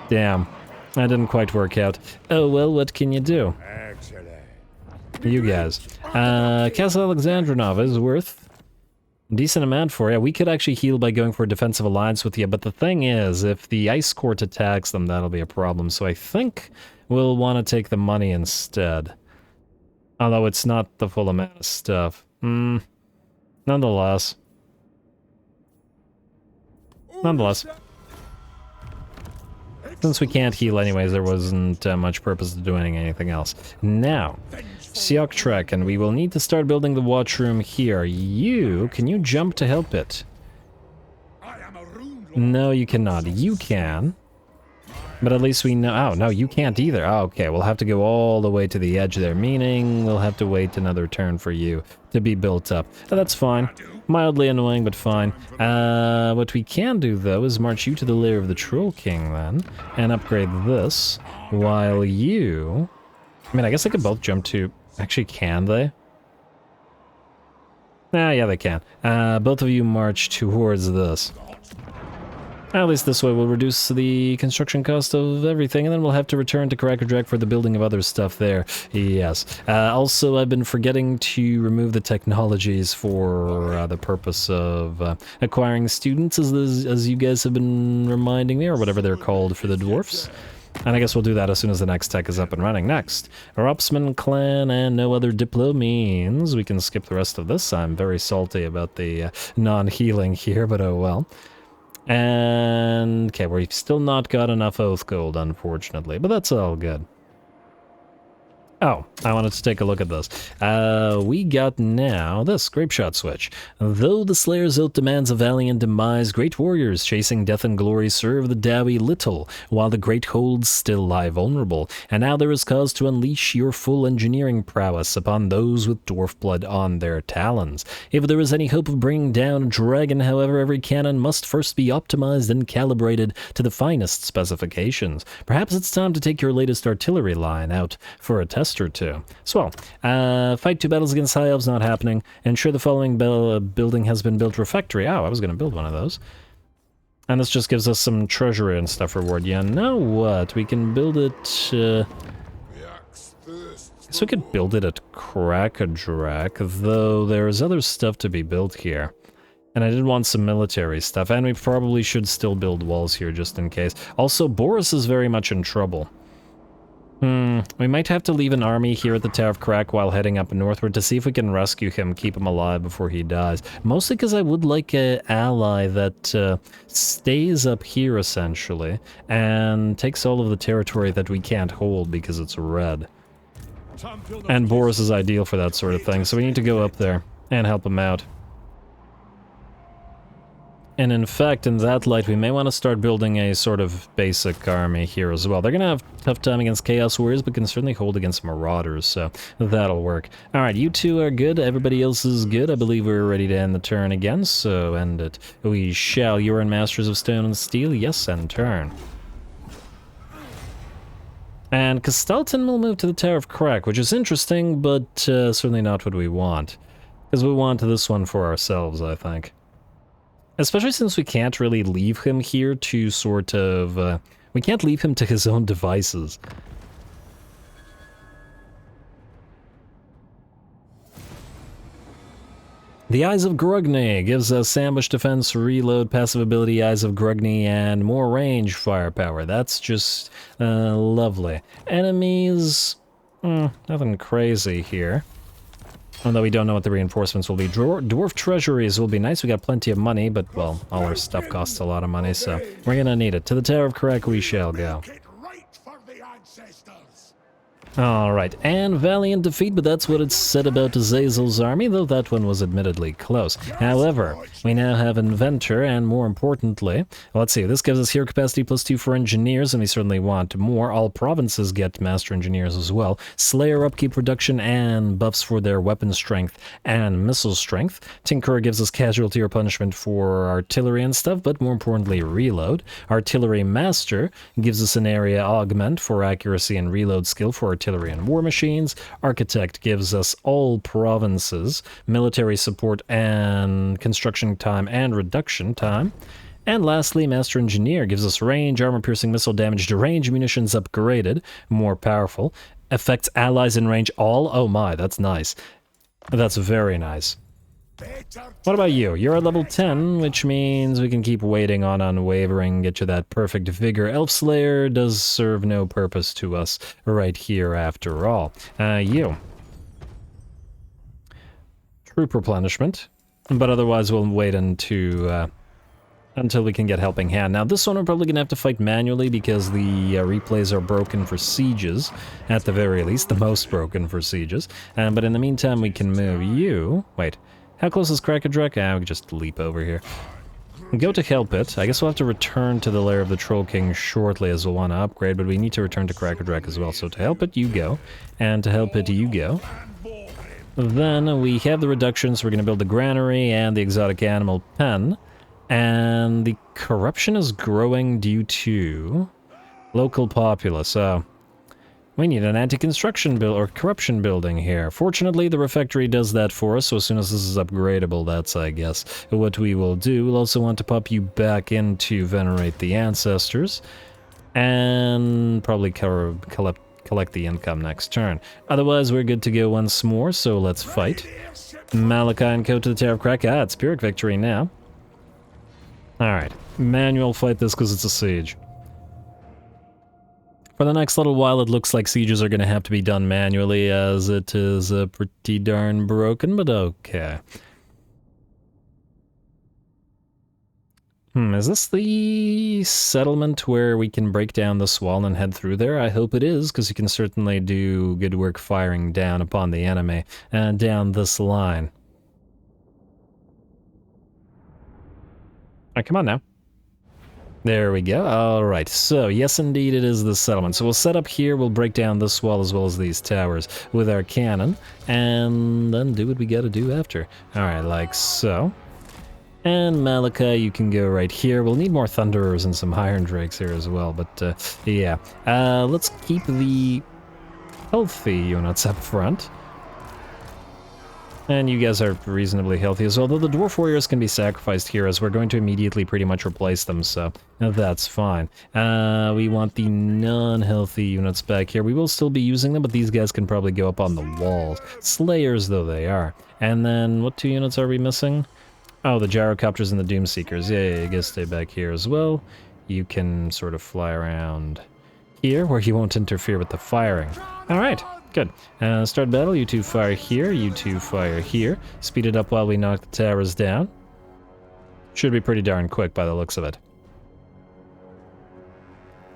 Damn, that didn't quite work out. Oh, well, what can you do?
Excellent.
You guys. Castle Alexandrinov is worth decent amount for you. We could actually heal by going for a defensive alliance with you, but the thing is, if the Ice Court attacks them, that'll be a problem. So I think we'll want to take the money instead. Although it's not the full amount of stuff. Nonetheless. Since we can't heal anyways, there wasn't much purpose to doing anything else. Now, Siok Trek, and we will need to start building the watch room here. Can you jump to help it? No, you cannot. You can. But at least we know... Oh, no, you can't either. Oh, okay, we'll have to go all the way to the edge there, meaning we'll have to wait another turn for you to be built up. Oh, that's fine. Mildly annoying, but fine. What we can do, though, is march you to the lair of the Troll King, then, and upgrade this, while you... I mean, I guess they could both jump to... Actually, can they? Ah, yeah, they can. Both of you march towards this. At least this way we'll reduce the construction cost of everything, and then we'll have to return to Khrakk for the building of other stuff there. Yes. Also, I've been forgetting to remove the technologies for the purpose of acquiring students, as you guys have been reminding me, or whatever they're called for the Dwarfs. And I guess we'll do that as soon as the next tech is up and running. Next, Ropsman clan and no other Diplo means we can skip the rest of this. I'm very salty about the non-healing here, but oh well. And, okay, we've still not got enough oath gold, unfortunately, but that's all good. Oh, I wanted to take a look at this. We got now this Grapeshot switch. Though the Slayer's oath demands a valiant demise, great warriors chasing death and glory serve the Dowie little, while the great holds still lie vulnerable. And now there is cause to unleash your full engineering prowess upon those with dwarf blood on their talons. If there is any hope of bringing down a dragon, however, every cannon must first be optimized and calibrated to the finest specifications. Perhaps it's time to take your latest artillery line out for a test or two. So, fight 2 battles against High Elves, not happening. Ensure the following building has been built refectory. Oh, I was going to build one of those. And this just gives us some treasury and stuff reward. Yeah, now what? We can build it... so we could build it at Khrakk, though there's other stuff to be built here. And I did want some military stuff, and we probably should still build walls here just in case. Also, Boris is very much in trouble. We might have to leave an army here at the Tower of Khrakk while heading up northward to see if we can rescue him, keep him alive before he dies. Mostly because I would like an ally that stays up here, essentially, and takes all of the territory that we can't hold because it's red. And Boris is ideal for that sort of thing, so we need to go up there and help him out. And in fact, in that light, we may want to start building a sort of basic army here as well. They're going to have a tough time against Chaos Warriors, but can certainly hold against Marauders, so that'll work. Alright, you two are good, everybody else is good. I believe we're ready to end the turn again, so end it. We shall. You are in Masters of Stone and Steel, yes, end turn. And Castelton will move to the Tower of Khrakk, which is interesting, but certainly not what we want. Because we want this one for ourselves, I think. Especially since we can't really leave him here to sort of... we can't leave him to his own devices. The Eyes of Grungni gives us ambush defense, reload, passive ability, Eyes of Grungni, and more range firepower. That's just lovely. Enemies... nothing crazy here. Although we don't know what the reinforcements will be. Dwarf treasuries will be nice. We got plenty of money, but, well, all our stuff costs a lot of money, so we're gonna need it. To the Tower of Khrakk we shall go. Alright, and valiant defeat, but that's what it's said about Azazel's army, though that one was admittedly close. However, we now have Inventor, and more importantly, let's see, this gives us hero capacity +2 for engineers, and we certainly want more. All provinces get master engineers as well. Slayer upkeep reduction and buffs for their weapon strength and missile strength. Tinkerer gives us casualty or punishment for artillery and stuff, but more importantly, reload. Artillery Master gives us an area augment for accuracy and reload skill for artillery and war machines. Architect gives us all provinces, military support and construction time and reduction time. And lastly, Master Engineer gives us range, armor-piercing missile damage, deranged munitions upgraded, more powerful. Affects allies in range all. Oh my, that's nice. That's very nice. What about you? You're at level 10, which means we can keep waiting on Unwavering, get you that perfect vigor. Elf Slayer does serve no purpose to us right here after all. You. Troop replenishment, but otherwise we'll wait until we can get Helping Hand. Now this one we're probably gonna have to fight manually because the replays are broken for sieges, at the very least, the most broken for sieges. But in the meantime we can move you. Wait. How close is Khrakk? We can just leap over here. go to help it. I guess we'll have to return to the lair of the Troll King shortly as we'll want to upgrade, but we need to return to Khrakk as well. So to help it, you go. And to help it, you go. Then we have the reductions. We're going to build the granary and the exotic animal pen. And the corruption is growing due to local populace. So we need an anti-construction build or corruption building here. Fortunately, the refectory does that for us, so as soon as this is upgradable, that's, I guess, what we will do. We'll also want to pop you back into Venerate the Ancestors, and probably collect the income next turn. Otherwise, we're good to go once more, so let's fight. Malakai and go to the Tower of Khrakk. Ah, it's Spirit victory now. Alright, manual fight this because it's a siege. For the next little while, it looks like sieges are going to have to be done manually, as it is pretty darn broken, but okay. Is this the settlement where we can break down this wall and head through there? I hope it is, because you can certainly do good work firing down upon the enemy, and down this line. Alright, come on now. There we go. Alright, so yes indeed it is the settlement. So we'll set up here, we'll break down this wall as well as these towers with our cannon, and then do what we gotta do after. Alright, like so. And Malakai, you can go right here. We'll need more Thunderers and some Iron Drakes here as well, but yeah. Let's keep the healthy units up front. And you guys are reasonably healthy as well, though the Dwarf Warriors can be sacrificed here as we're going to immediately pretty much replace them, so that's fine. We want the non-healthy units back here. We will still be using them, but these guys can probably go up on the walls. Slayers, though they are. And then, what 2 units are we missing? Oh, the Gyrocopters and the Doomseekers. Yeah, I guess stay back here as well. You can sort of fly around here, where you won't interfere with the firing. Alright. Good. Start battle, you 2 fire here, you 2 fire here. Speed it up while we knock the towers down. Should be pretty darn quick by the looks of it.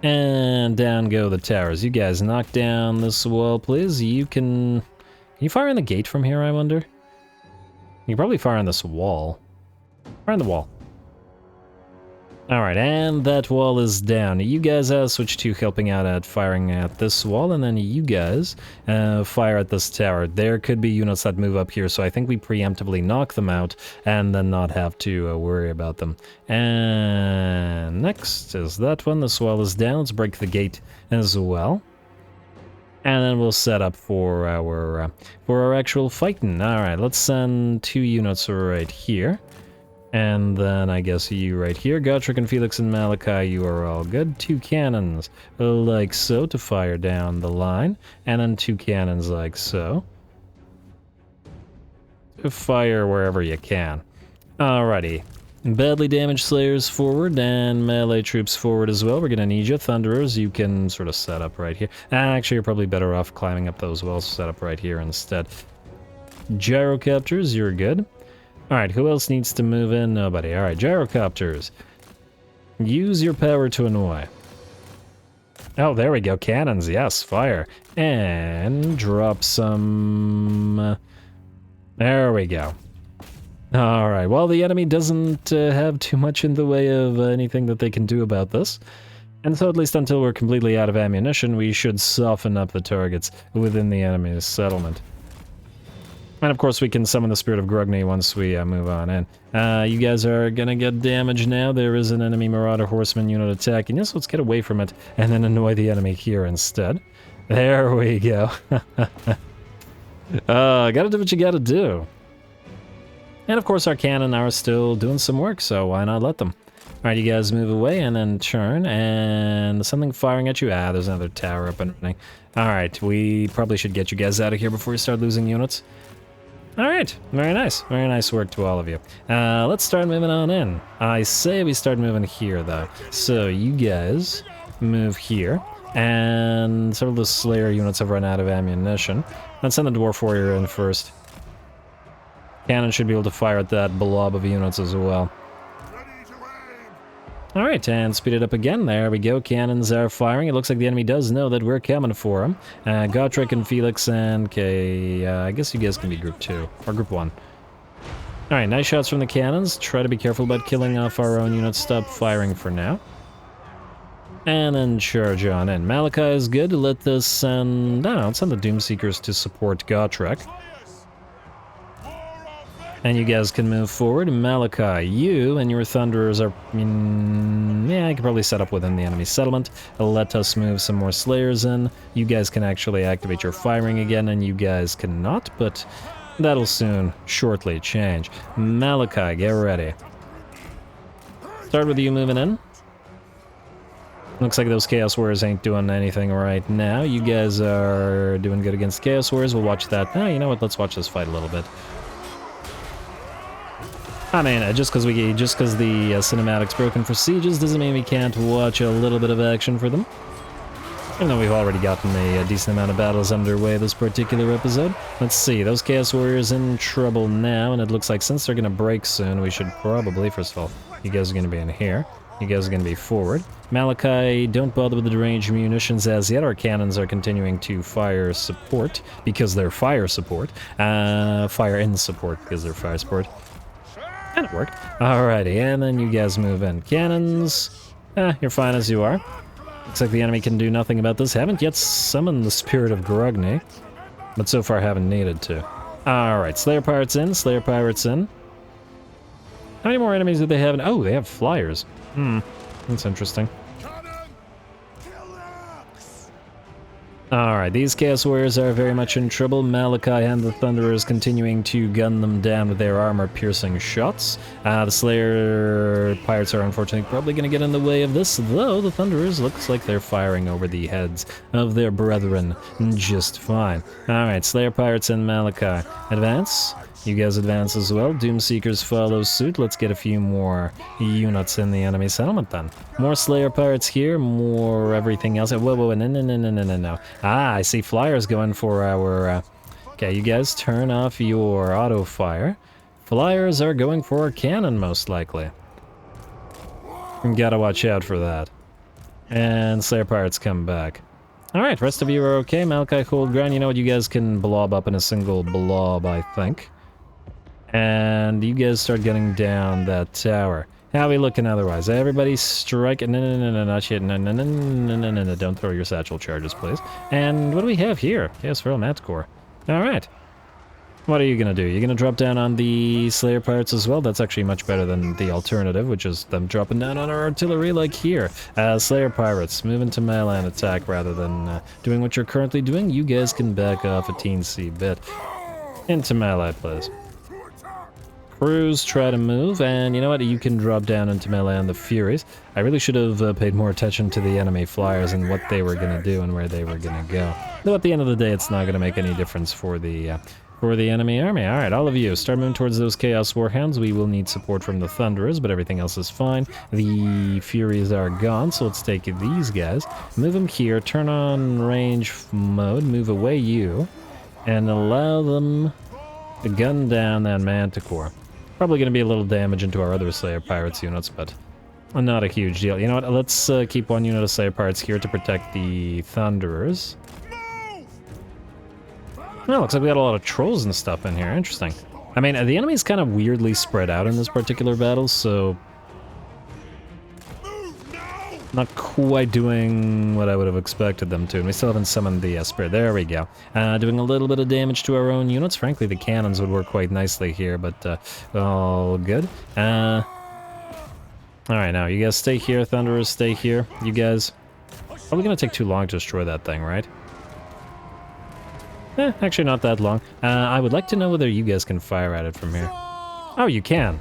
And down go the towers. You guys knock down this wall, please. You can you fire in the gate from here, I wonder? You can probably fire on this wall. Fire on the wall. Alright, and that wall is down. You guys switch to helping out at firing at this wall, and then you guys fire at this tower. There could be units that move up here, so I think we preemptively knock them out and then not have to worry about them. And next is that one. This wall is down. Let's break the gate as well. And then we'll set up for our actual fighting. Alright, let's send 2 units right here. And then I guess you right here. Gotrek and Felix and Malakai, you are all good. 2 cannons like so to fire down the line. And then 2 cannons like so to fire wherever you can. Alrighty. Badly damaged Slayers forward and melee troops forward as well. We're gonna need you. Thunderers, you can sort of set up right here. Actually, you're probably better off climbing up those walls, set up right here instead. Gyrocopters, you're good. Alright, who else needs to move in? Nobody. Alright, Gyrocopters. Use your power to annoy. Oh, there we go. Cannons, yes, fire. And drop some... There we go. Alright, well, the enemy doesn't have too much in the way of anything that they can do about this. And so at least until we're completely out of ammunition, we should soften up the targets within the enemy's settlement. And of course we can summon the Spirit of Grungni once we move on in. You guys are gonna get damaged now. There is an enemy Marauder Horseman unit attacking us. Let's get away from it and then annoy the enemy here instead. There we go. Gotta do what you gotta do. And of course our cannon are still doing some work, so why not let them? Alright, you guys move away and then turn, and something firing at you. There's another tower up and running. Alright, we probably should get you guys out of here before you start losing units. Alright, very nice. Very nice work to all of you. Let's start moving on in. I say we start moving here, though. So you guys move here, and several of the Slayer units have run out of ammunition. Let's send the Dwarf Warrior in first. Cannon should be able to fire at that blob of units as well. Alright, and speed it up again. There we go. Cannons are firing. It looks like the enemy does know that we're coming for him. Gotrek and Felix and... Okay, I guess you guys can be Group 2. Or Group 1. Alright, nice shots from the cannons. Try to be careful about killing off our own units. Stop firing for now. And then charge on in. Malakai is good. Let us send... I don't know, let's send the Doomseekers to support Gotrek. And you guys can move forward. Malakai, you and your Thunderers are... yeah, I can probably set up within the enemy settlement. Let us move some more Slayers in. You guys can actually activate your firing again, and you guys cannot, but that'll soon, shortly change. Malakai, get ready. Start with you moving in. Looks like those Chaos Warriors ain't doing anything right now. You guys are doing good against Chaos Warriors. We'll watch that. Oh, you know what? Let's watch this fight a little bit. I mean, just because the cinematic's broken for sieges doesn't mean we can't watch a little bit of action for them. Even though we've already gotten a decent amount of battles underway this particular episode. Let's see, those Chaos Warriors in trouble now, and it looks like since they're going to break soon, we should probably, first of all, you guys are going to be in here. You guys are going to be forward. Malakai, don't bother with the deranged munitions as yet. Our cannons are continuing to fire support, because they're fire support. Fire in support, because they're fire support. And it worked. Alrighty, and then you guys move in. Cannons. You're fine as you are. Looks like the enemy can do nothing about this. Haven't yet summoned the Spirit of Grungni, but so far haven't needed to. Alright, Slayer Pirates in, Slayer Pirates in. How many more enemies do they have? Oh, they have flyers. That's interesting. Alright, these Chaos Warriors are very much in trouble. Malakai and the Thunderers continuing to gun them down with their armor-piercing shots. The Slayer Pirates are unfortunately probably going to get in the way of this, though the Thunderers looks like they're firing over the heads of their brethren just fine. Alright, Slayer Pirates and Malakai. Advance. You guys advance as well. Doomseekers follow suit. Let's get a few more units in the enemy settlement then. More Slayer Pirates here, more everything else. Whoa, whoa, no. I see flyers going for our... Okay, you guys turn off your auto fire. Flyers are going for our cannon, most likely. Gotta watch out for that. And Slayer Pirates come back. Alright, rest of you are okay. Malakai, hold ground. You know what? You guys can blob up in a single blob, I think. And you guys start getting down that tower. How are we looking otherwise? Everybody strike... No, not yet. No. Don't throw your satchel charges, please. And what do we have here? Chaos Feral Matcore. Alright. What are you gonna do? You're gonna drop down on the Slayer Pirates as well? That's actually much better than the alternative, which is them dropping down on our artillery like here. Slayer Pirates, move into melee and attack rather than doing what you're currently doing. You guys can back off a teensy bit. Into melee, please. Crews try to move, and you know what? You can drop down into melee on the Furies. I really should have paid more attention to the enemy flyers and what they were going to do and where they were going to go. Though at the end of the day, it's not going to make any difference for the enemy army. Alright, all of you, start moving towards those Chaos Warhounds. We will need support from the Thunderers, but everything else is fine. The Furies are gone, so let's take these guys. Move them here, turn on range mode, move away you, and allow them to gun down that Manticore. Probably going to be a little damage into our other Slayer Pirates units, but not a huge deal. You know what? Let's keep one unit of Slayer Pirates here to protect the Thunderers. Oh, looks like we got a lot of trolls and stuff in here. Interesting. I mean, the enemy's kind of weirdly spread out in this particular battle, so... not quite doing what I would have expected them to. And we still haven't summoned the Spirit. There we go. Doing a little bit of damage to our own units. Frankly, the cannons would work quite nicely here, but all good. Alright, now you guys stay here. Thunderers, stay here. You guys... probably gonna take too long to destroy that thing, right? Actually not that long. I would like to know whether you guys can fire at it from here. Oh, you can.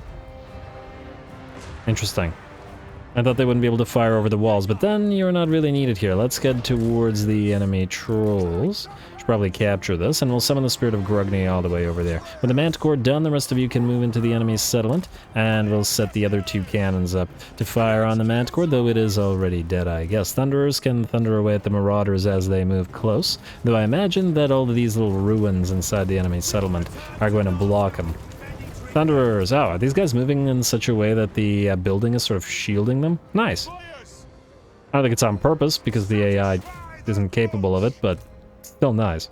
Interesting. I thought they wouldn't be able to fire over the walls, but then you're not really needed here. Let's get towards the enemy trolls. Should probably capture this, and we'll summon the Spirit of Grungni all the way over there. With the Manticore done, the rest of you can move into the enemy's settlement, and we'll set the other two cannons up to fire on the Manticore, though it is already dead, I guess. Thunderers can thunder away at the Marauders as they move close, though I imagine that all of these little ruins inside the enemy settlement are going to block them. Thunderers! Oh, are these guys moving in such a way that the building is sort of shielding them? Nice. I don't think it's on purpose, because the AI isn't capable of it, but still nice.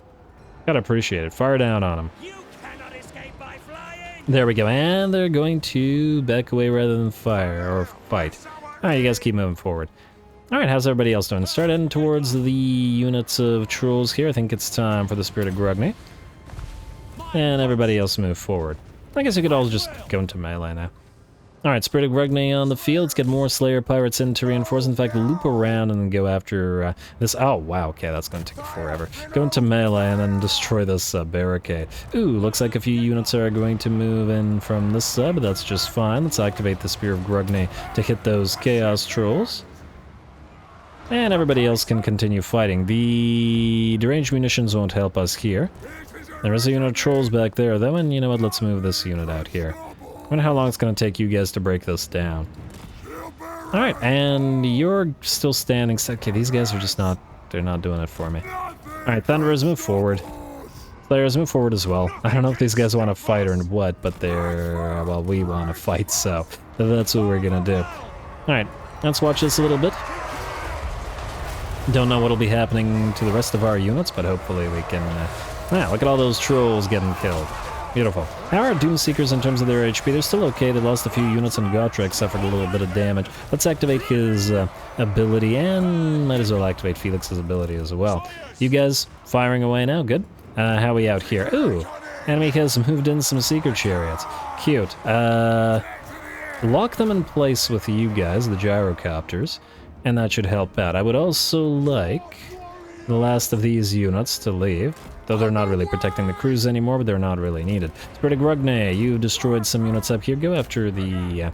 Gotta appreciate it. Fire down on them.
You cannot escape by flying.
There we go, and they're going to back away rather than fire, or fight. Alright, you guys keep moving forward. Alright, how's everybody else doing? Start heading towards the units of trolls here. I think it's time for the Spirit of Grungni. And everybody else move forward. I guess you could all just go into melee now. Alright, Spirit of Grungni on the field. Let's get more Slayer Pirates in to reinforce. In fact, loop around and then go after this. Oh, wow, okay, that's going to take forever. Go into melee and then destroy this barricade. Ooh, looks like a few units are going to move in from this side, but that's just fine. Let's activate the Spirit of Grungni to hit those Chaos Trolls. And everybody else can continue fighting. The deranged munitions won't help us here. There is a unit of trolls back there, though, and you know what, let's move this unit out here. I wonder how long it's going to take you guys to break this down. Alright, and you're still standing. Okay, these guys are just not, they're not doing it for me. Alright, Thunderers, move forward. Slayers, move forward as well. I don't know if these guys want to fight or what, but they're, well, we want to fight, so that's what we're going to do. Alright, let's watch this a little bit. Don't know what'll be happening to the rest of our units, but hopefully we can... look at all those trolls getting killed. Beautiful. How are Doomseekers in terms of their HP? They're still okay. They lost a few units and Gotrek suffered a little bit of damage. Let's activate his ability, and might as well activate Felix's ability as well. You guys firing away now? Good. How are we out here? Ooh! Enemy has moved in some Seeker Chariots. Cute. Lock them in place with you guys, the Gyrocopters, and that should help out. I would also like the last of these units to leave. Though they're not really protecting the crews anymore, but they're not really needed. Spirit of Grungni, you destroyed some units up here. Go after the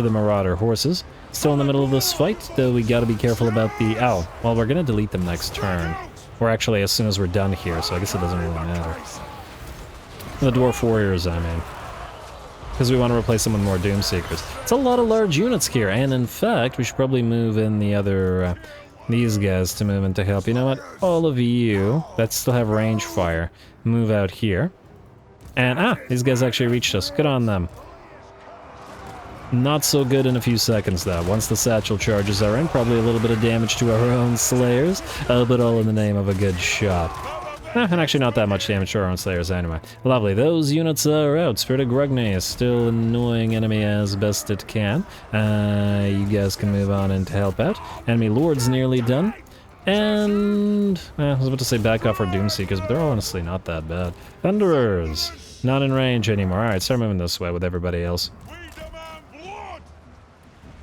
Marauder horses. Still in the middle of this fight, though we gotta be careful about the... Oh, well, we're gonna delete them next turn. Or actually, as soon as we're done here, so I guess it doesn't really matter. The Dwarf Warriors, I mean. Because we want to replace them with more Doomseekers. It's a lot of large units here, and in fact, we should probably move in the other... these guys to move in to help. You know what? All of you that still have range fire, move out here. And, these guys actually reached us. Good on them. Not so good in a few seconds, though. Once the satchel charges are in, probably a little bit of damage to our own Slayers, but all in the name of a good shot. And actually not that much damage to our own Slayers anyway. Lovely, those units are out. Spirit of Grungni is still annoying enemy as best it can. You guys can move on in to help out. Enemy Lord's nearly done. And... I was about to say back off our Doomseekers, but they're honestly not that bad. Thunderers! Not in range anymore. Alright, start moving this way with everybody else.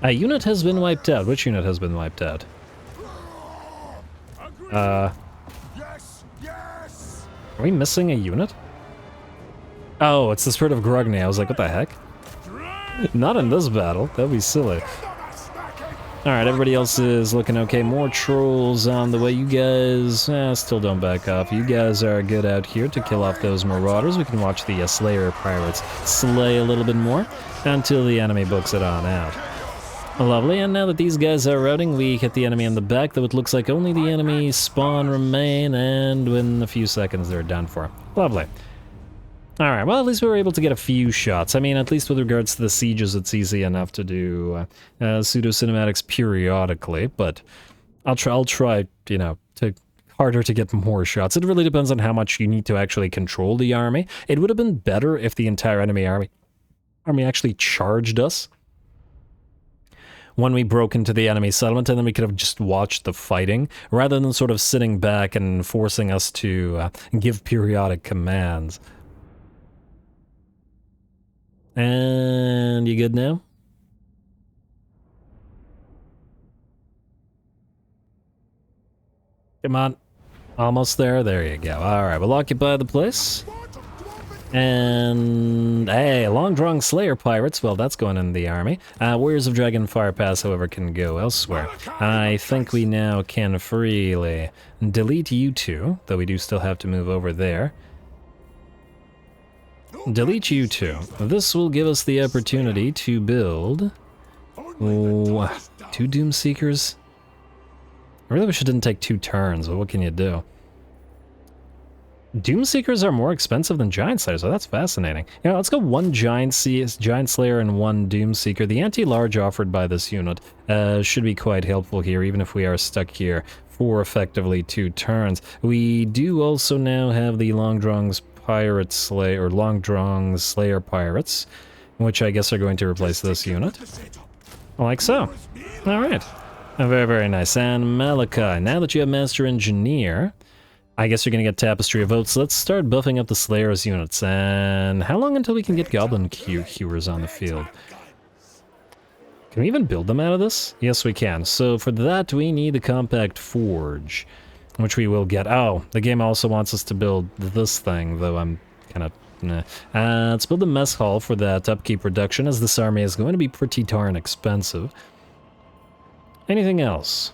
A unit has been wiped out. Which unit has been wiped out? Are we missing a unit? Oh, it's the Spirit of Grungni. I was like, what the heck? Not in this battle. That'd be silly. Alright, everybody else is looking okay. More trolls on the way. You guys still don't back off. You guys are good out here to kill off those marauders. We can watch the Slayer Pirates slay a little bit more until the enemy books it on out. Lovely, and now that these guys are routing, we hit the enemy in the back, though it looks like only the enemy spawn remain, and in a few seconds they're done for. Lovely. Alright, well, at least we were able to get a few shots. I mean, at least with regards to the sieges, it's easy enough to do pseudo-cinematics periodically, but I'll try, you know, harder to get more shots. It really depends on how much you need to actually control the army. It would have been better if the entire enemy army actually charged us when we broke into the enemy settlement, and then we could have just watched the fighting, rather than sort of sitting back and forcing us to give periodic commands. And you good now? Come on. Almost there? There you go. Alright, we'll occupy the place. And, hey, long-drawn Slayer Pirates, well, that's going in the army. Warriors of Dragon Fire Pass, however, can go elsewhere. I think we now can freely delete you two, though we do still have to move over there. Delete you two. This will give us the opportunity to build... two Doomseekers? I really wish it didn't take 2 turns, but what can you do? Doomseekers are more expensive than Giant Slayers, so that's fascinating. You know, let's go 1 Giant Slayer and 1 Doomseeker. The anti-large offered by this unit should be quite helpful here, even if we are stuck here for effectively 2 turns. We do also now have the Long Drong's pirate slayer, or long-drong slayer pirates, which I guess are going to replace this unit. Like so. Alright. Very, very nice. And Malakai, now that you have Master Engineer, I guess you're gonna get Tapestry of Votes. Let's start buffing up the Slayer's units. And how long until we can get Goblin Hewers on the field? Can we even build them out of this? Yes, we can. So for that, we need the Compact Forge, which we will get. Oh, the game also wants us to build this thing, though I'm kind of... nah. Let's build the Mess Hall for that upkeep reduction, as this army is going to be pretty darn expensive. Anything else?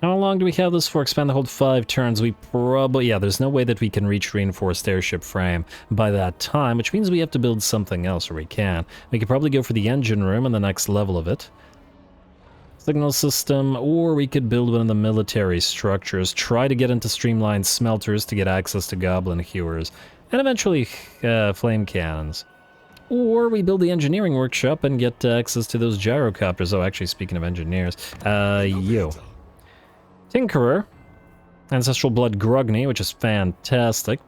How long do we have this for? Expand the hold 5 turns. We probably... yeah, there's no way that we can reach reinforced airship frame by that time, which means we have to build something else, or we can. We could probably go for the engine room on the next level of it. Signal system, or we could build one of the military structures, try to get into streamlined smelters to get access to goblin hewers, and eventually flame cannons. Or we build the engineering workshop and get access to those gyrocopters. Oh, actually, speaking of engineers, Tinkerer, Ancestral Blood Grungni, which is fantastic.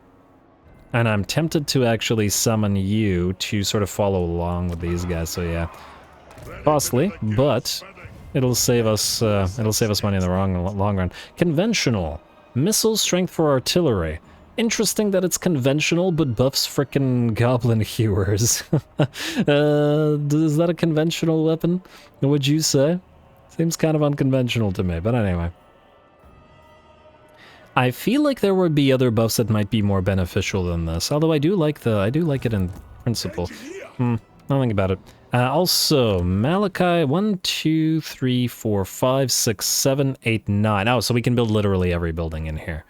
And I'm tempted to actually summon you to sort of follow along with these guys, so yeah. Costly, but it'll save us money in the long run. Conventional. Missile strength for artillery. Interesting that it's conventional, but buffs frickin' goblin hewers. Is that a conventional weapon? Would you say? Seems kind of unconventional to me, but anyway. I feel like there would be other buffs that might be more beneficial than this. Although I do like it in principle. I'll think about it. Also, Malakai, 1, 2, 3, 4, 5, 6, 7, 8, 9. Oh, so we can build literally every building in here.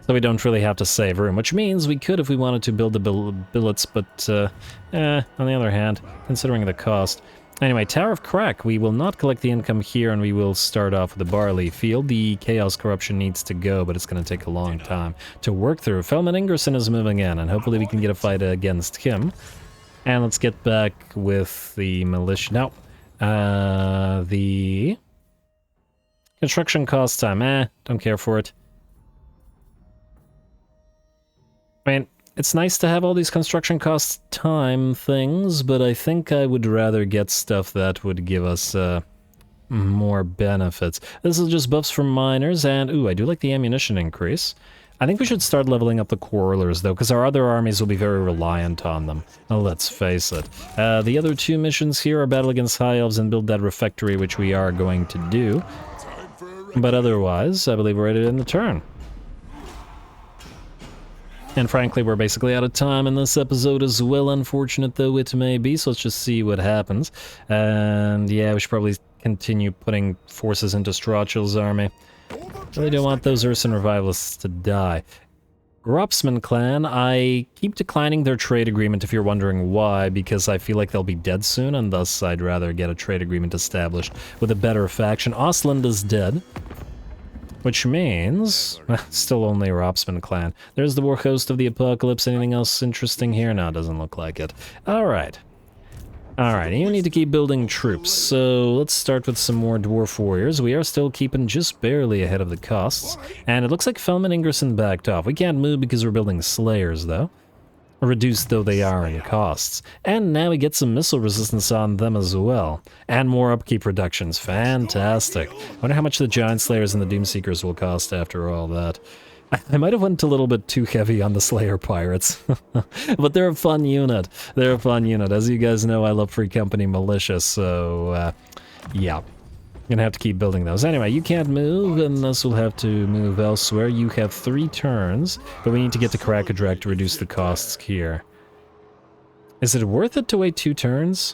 So we don't really have to save room, which means we could if we wanted to build the billets, but on the other hand, considering the cost. Anyway, Tower of Khrakk, we will not collect the income here, and we will start off with the barley field. The Chaos Corruption needs to go, but it's going to take a long time to work through. Felman Ingerson is moving in, and hopefully we can get a fight against him. And let's get back with the militia. Now, the construction cost time, don't care for it. I mean, it's nice to have all these construction cost time things, but I think I would rather get stuff that would give us more benefits. This is just buffs from miners, and ooh, I do like the ammunition increase. I think we should start leveling up the Quarrelers, though, because our other armies will be very reliant on them. Now, let's face it. The other 2 missions here are battle against High Elves and build that refectory, which we are going to do. But otherwise, I believe we're ready to end the turn. And frankly, we're basically out of time in this episode as well, unfortunate though it may be, so let's just see what happens. And yeah, we should probably continue putting forces into Strachel's army. Really don't want those Urson Revivalists to die. Gropsman clan, I keep declining their trade agreement if you're wondering why, because I feel like they'll be dead soon, and thus I'd rather get a trade agreement established with a better faction. Ostland is dead. Which means, still only Ropsman clan. There's the War Host of the Apocalypse. Anything else interesting here? No, it doesn't look like it. Alright. Alright, you need to keep building troops. So let's start with some more Dwarf Warriors. We are still keeping just barely ahead of the costs. And it looks like Felman Ingerson backed off. We can't move because we're building Slayers, though. Reduced though they are in costs. And now we get some missile resistance on them as well. And more upkeep reductions. Fantastic. Wonder how much the Giant Slayers and the Doomseekers will cost after all that. I might have went a little bit too heavy on the Slayer Pirates. But they're a fun unit. They're a fun unit. As you guys know, I love Free Company Militia, so yeah. Gonna have to keep building those. Anyway, you can't move, and this will have to move elsewhere. You have 3 turns, but we need to get to Krakadrak to reduce the costs here. Is it worth it to wait 2 turns?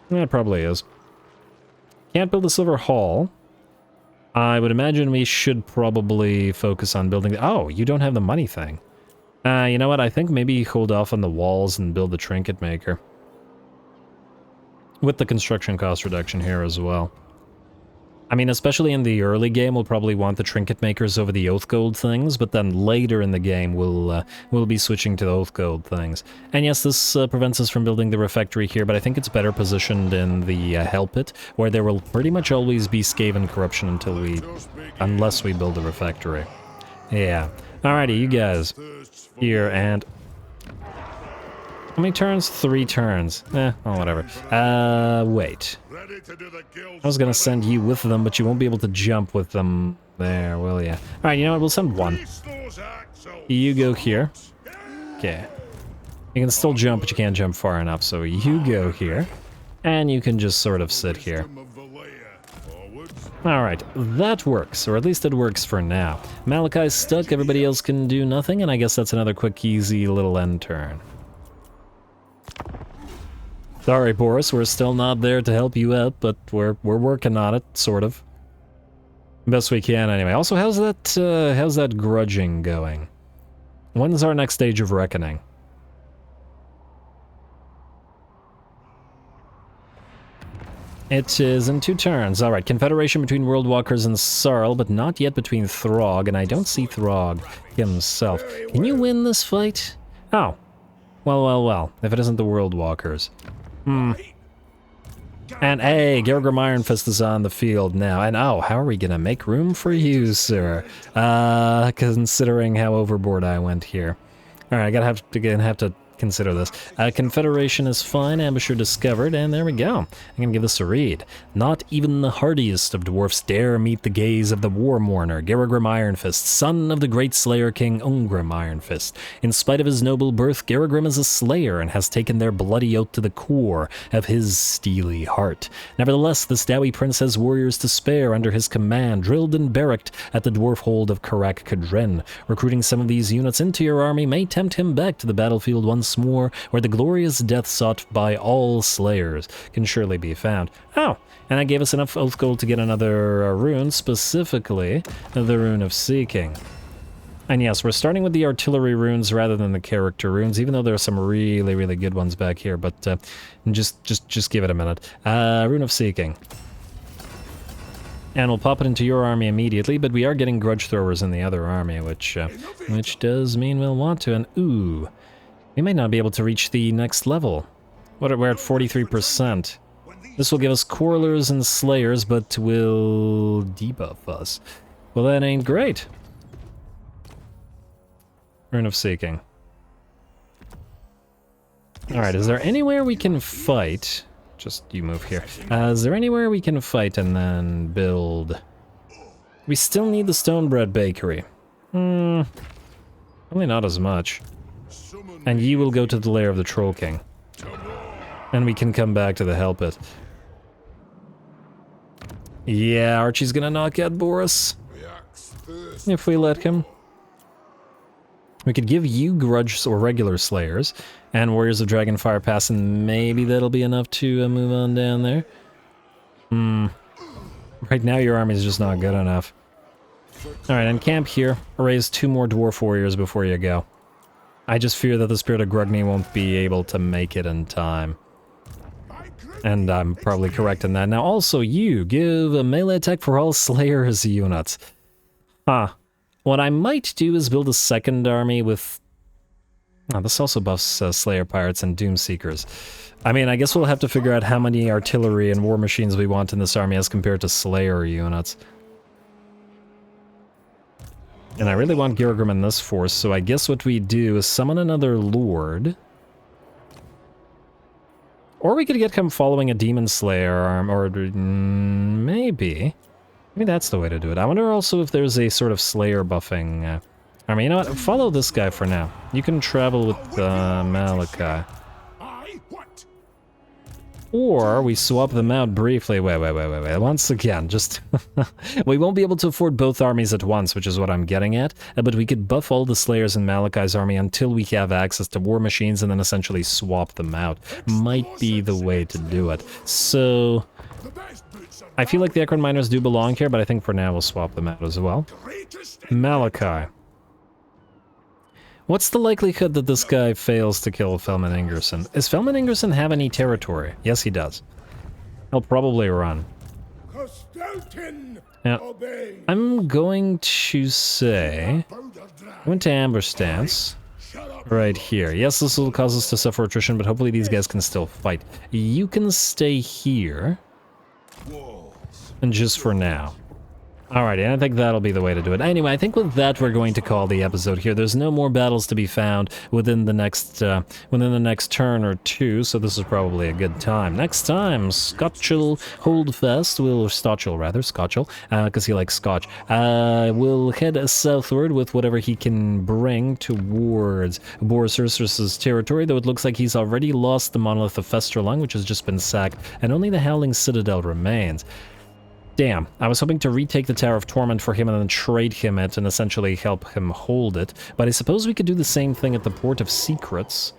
It probably is. Can't build the Silver Hall. I would imagine we should probably focus on building the... Oh, you don't have the money thing. You know what? I think maybe hold off on the walls and build the Trinket Maker. With the construction cost reduction here as well. I mean, especially in the early game, we'll probably want the Trinket Makers over the Oath Gold things, but then later in the game, we'll be switching to the Oath Gold things. And yes, this prevents us from building the Refectory here, but I think it's better positioned in the Hell Pit, where there will pretty much always be Skaven corruption unless we build the Refectory. Yeah. Alrighty, you guys. Here, and... How many turns? 3 turns. Well, whatever. Wait. I was gonna send you with them, but you won't be able to jump with them there, will ya? Alright, you know what? We'll send one. You go here. Okay. You can still jump, but you can't jump far enough, so you go here. And you can just sort of sit here. Alright, that works, or at least it works for now. Malakai's stuck, everybody else can do nothing, and I guess that's another quick, easy little end turn. Sorry, Boris, we're still not there to help you out, but we're working on it, sort of. Best we can, anyway. Also, how's that grudging going? When's our next stage of reckoning? It is in 2 turns. Alright, confederation between Worldwalkers and Sarl, but not yet between Throg, and I don't see Throg himself. Can you win this fight? Oh. Well, if it isn't the Worldwalkers. And hey, Gergrim Ironfist is on the field now, and oh, how are we gonna make room for you, sir? Considering how overboard I went here. Alright, I have to consider this. Confederation is fine, ambusher discovered, and there we go. I'm gonna give this a read. Not even the hardiest of dwarfs dare meet the gaze of the war mourner, Gergrim Ironfist, son of the great slayer king Ungrim Ironfist. In spite of his noble birth, Gergrim is a slayer and has taken their bloody oath to the core of his steely heart. Nevertheless, this doughty prince has warriors to spare under his command, drilled and barracked at the dwarf hold of Khrakk Kadren. Recruiting some of these units into your army may tempt him back to the battlefield once more, where the glorious death sought by all slayers can surely be found. Oh, and that gave us enough oath gold to get another rune, specifically the Rune of Seeking. And yes, we're starting with the artillery runes rather than the character runes, even though there are some really, really good ones back here, but just give it a minute. Rune of Seeking. And we'll pop it into your army immediately, but we are getting grudge throwers in the other army, which does mean we'll want to, and ooh, we may not be able to reach the next level. We're at 43%. This will give us Quarrelers and Slayers, but will debuff us. Well, that ain't great. Rune of Seeking. Alright, is there anywhere we can fight? Just you move here. Is there anywhere we can fight and then build? We still need the Stonebread Bakery. Probably not as much. And ye will go to the lair of the Troll King. And we can come back to the Help It. Yeah, Archie's gonna knock out Boris. If we let him. We could give you Grudge or regular Slayers, and Warriors of Dragonfire Pass, and maybe that'll be enough to move on down there. Right now your army's just not good enough. Alright, and camp here. Raise 2 more Dwarf Warriors before you go. I just fear that the Spirit of Grungni won't be able to make it in time. And I'm probably correct in that. Now also you, give a melee attack for all Slayers units. Huh. What I might do is build a second army with... Oh, this also buffs Slayer Pirates and Doomseekers. I mean, I guess we'll have to figure out how many artillery and war machines we want in this army as compared to Slayer units. And I really want Gergrim in this force, so I guess what we do is summon another Lord. Or we could get him following a Demon Slayer arm, or maybe... Maybe that's the way to do it. I wonder also if there's a sort of Slayer buffing... I mean, you know what? Follow this guy for now. You can travel with Malakai. Or we swap them out briefly. Wait. Once again, just... we won't be able to afford both armies at once, which is what I'm getting at. But we could buff all the Slayers in Malakai's army until we have access to war machines and then essentially swap them out. Might be the way to do it. So... I feel like the Ekron Miners do belong here, but I think for now we'll swap them out as well. Malakai. What's the likelihood that this guy fails to kill Felman Ingerson? Does Felman Ingerson have any territory? Yes, he does. He'll probably run. Now, I'm going to say... I went to ambush stance. Right here. Yes, this will cause us to suffer attrition, but hopefully these guys can still fight. You can stay here. And just for now. Alrighty, I think that'll be the way to do it. Anyway, I think with that we're going to call the episode here. There's no more battles to be found within the next turn or two, so this is probably a good time. Next time, Scotch'll Holdfast will, Stotch'll rather, Scotch'll, because he likes Scotch, will head southward with whatever he can bring towards Boris territory, though it looks like he's already lost the Monolith of Festerlung, which has just been sacked, and only the Howling Citadel remains. Damn, I was hoping to retake the Tower of Torment for him and then trade him it and essentially help him hold it, but I suppose we could do the same thing at the Port of Secrets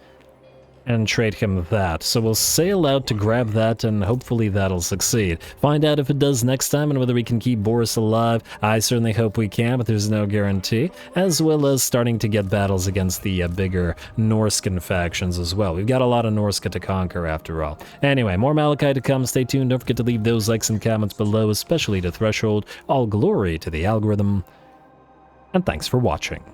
and trade him that. So we'll sail out to grab that and hopefully that'll succeed. Find out if it does next time and whether we can keep Boris alive. I certainly hope we can, but there's no guarantee. As well as starting to get battles against the bigger Norscan factions as well. We've got a lot of Norsca to conquer after all. Anyway, more Malakai to come. Stay tuned. Don't forget to leave those likes and comments below, especially to Threshold. All glory to the algorithm. And thanks for watching.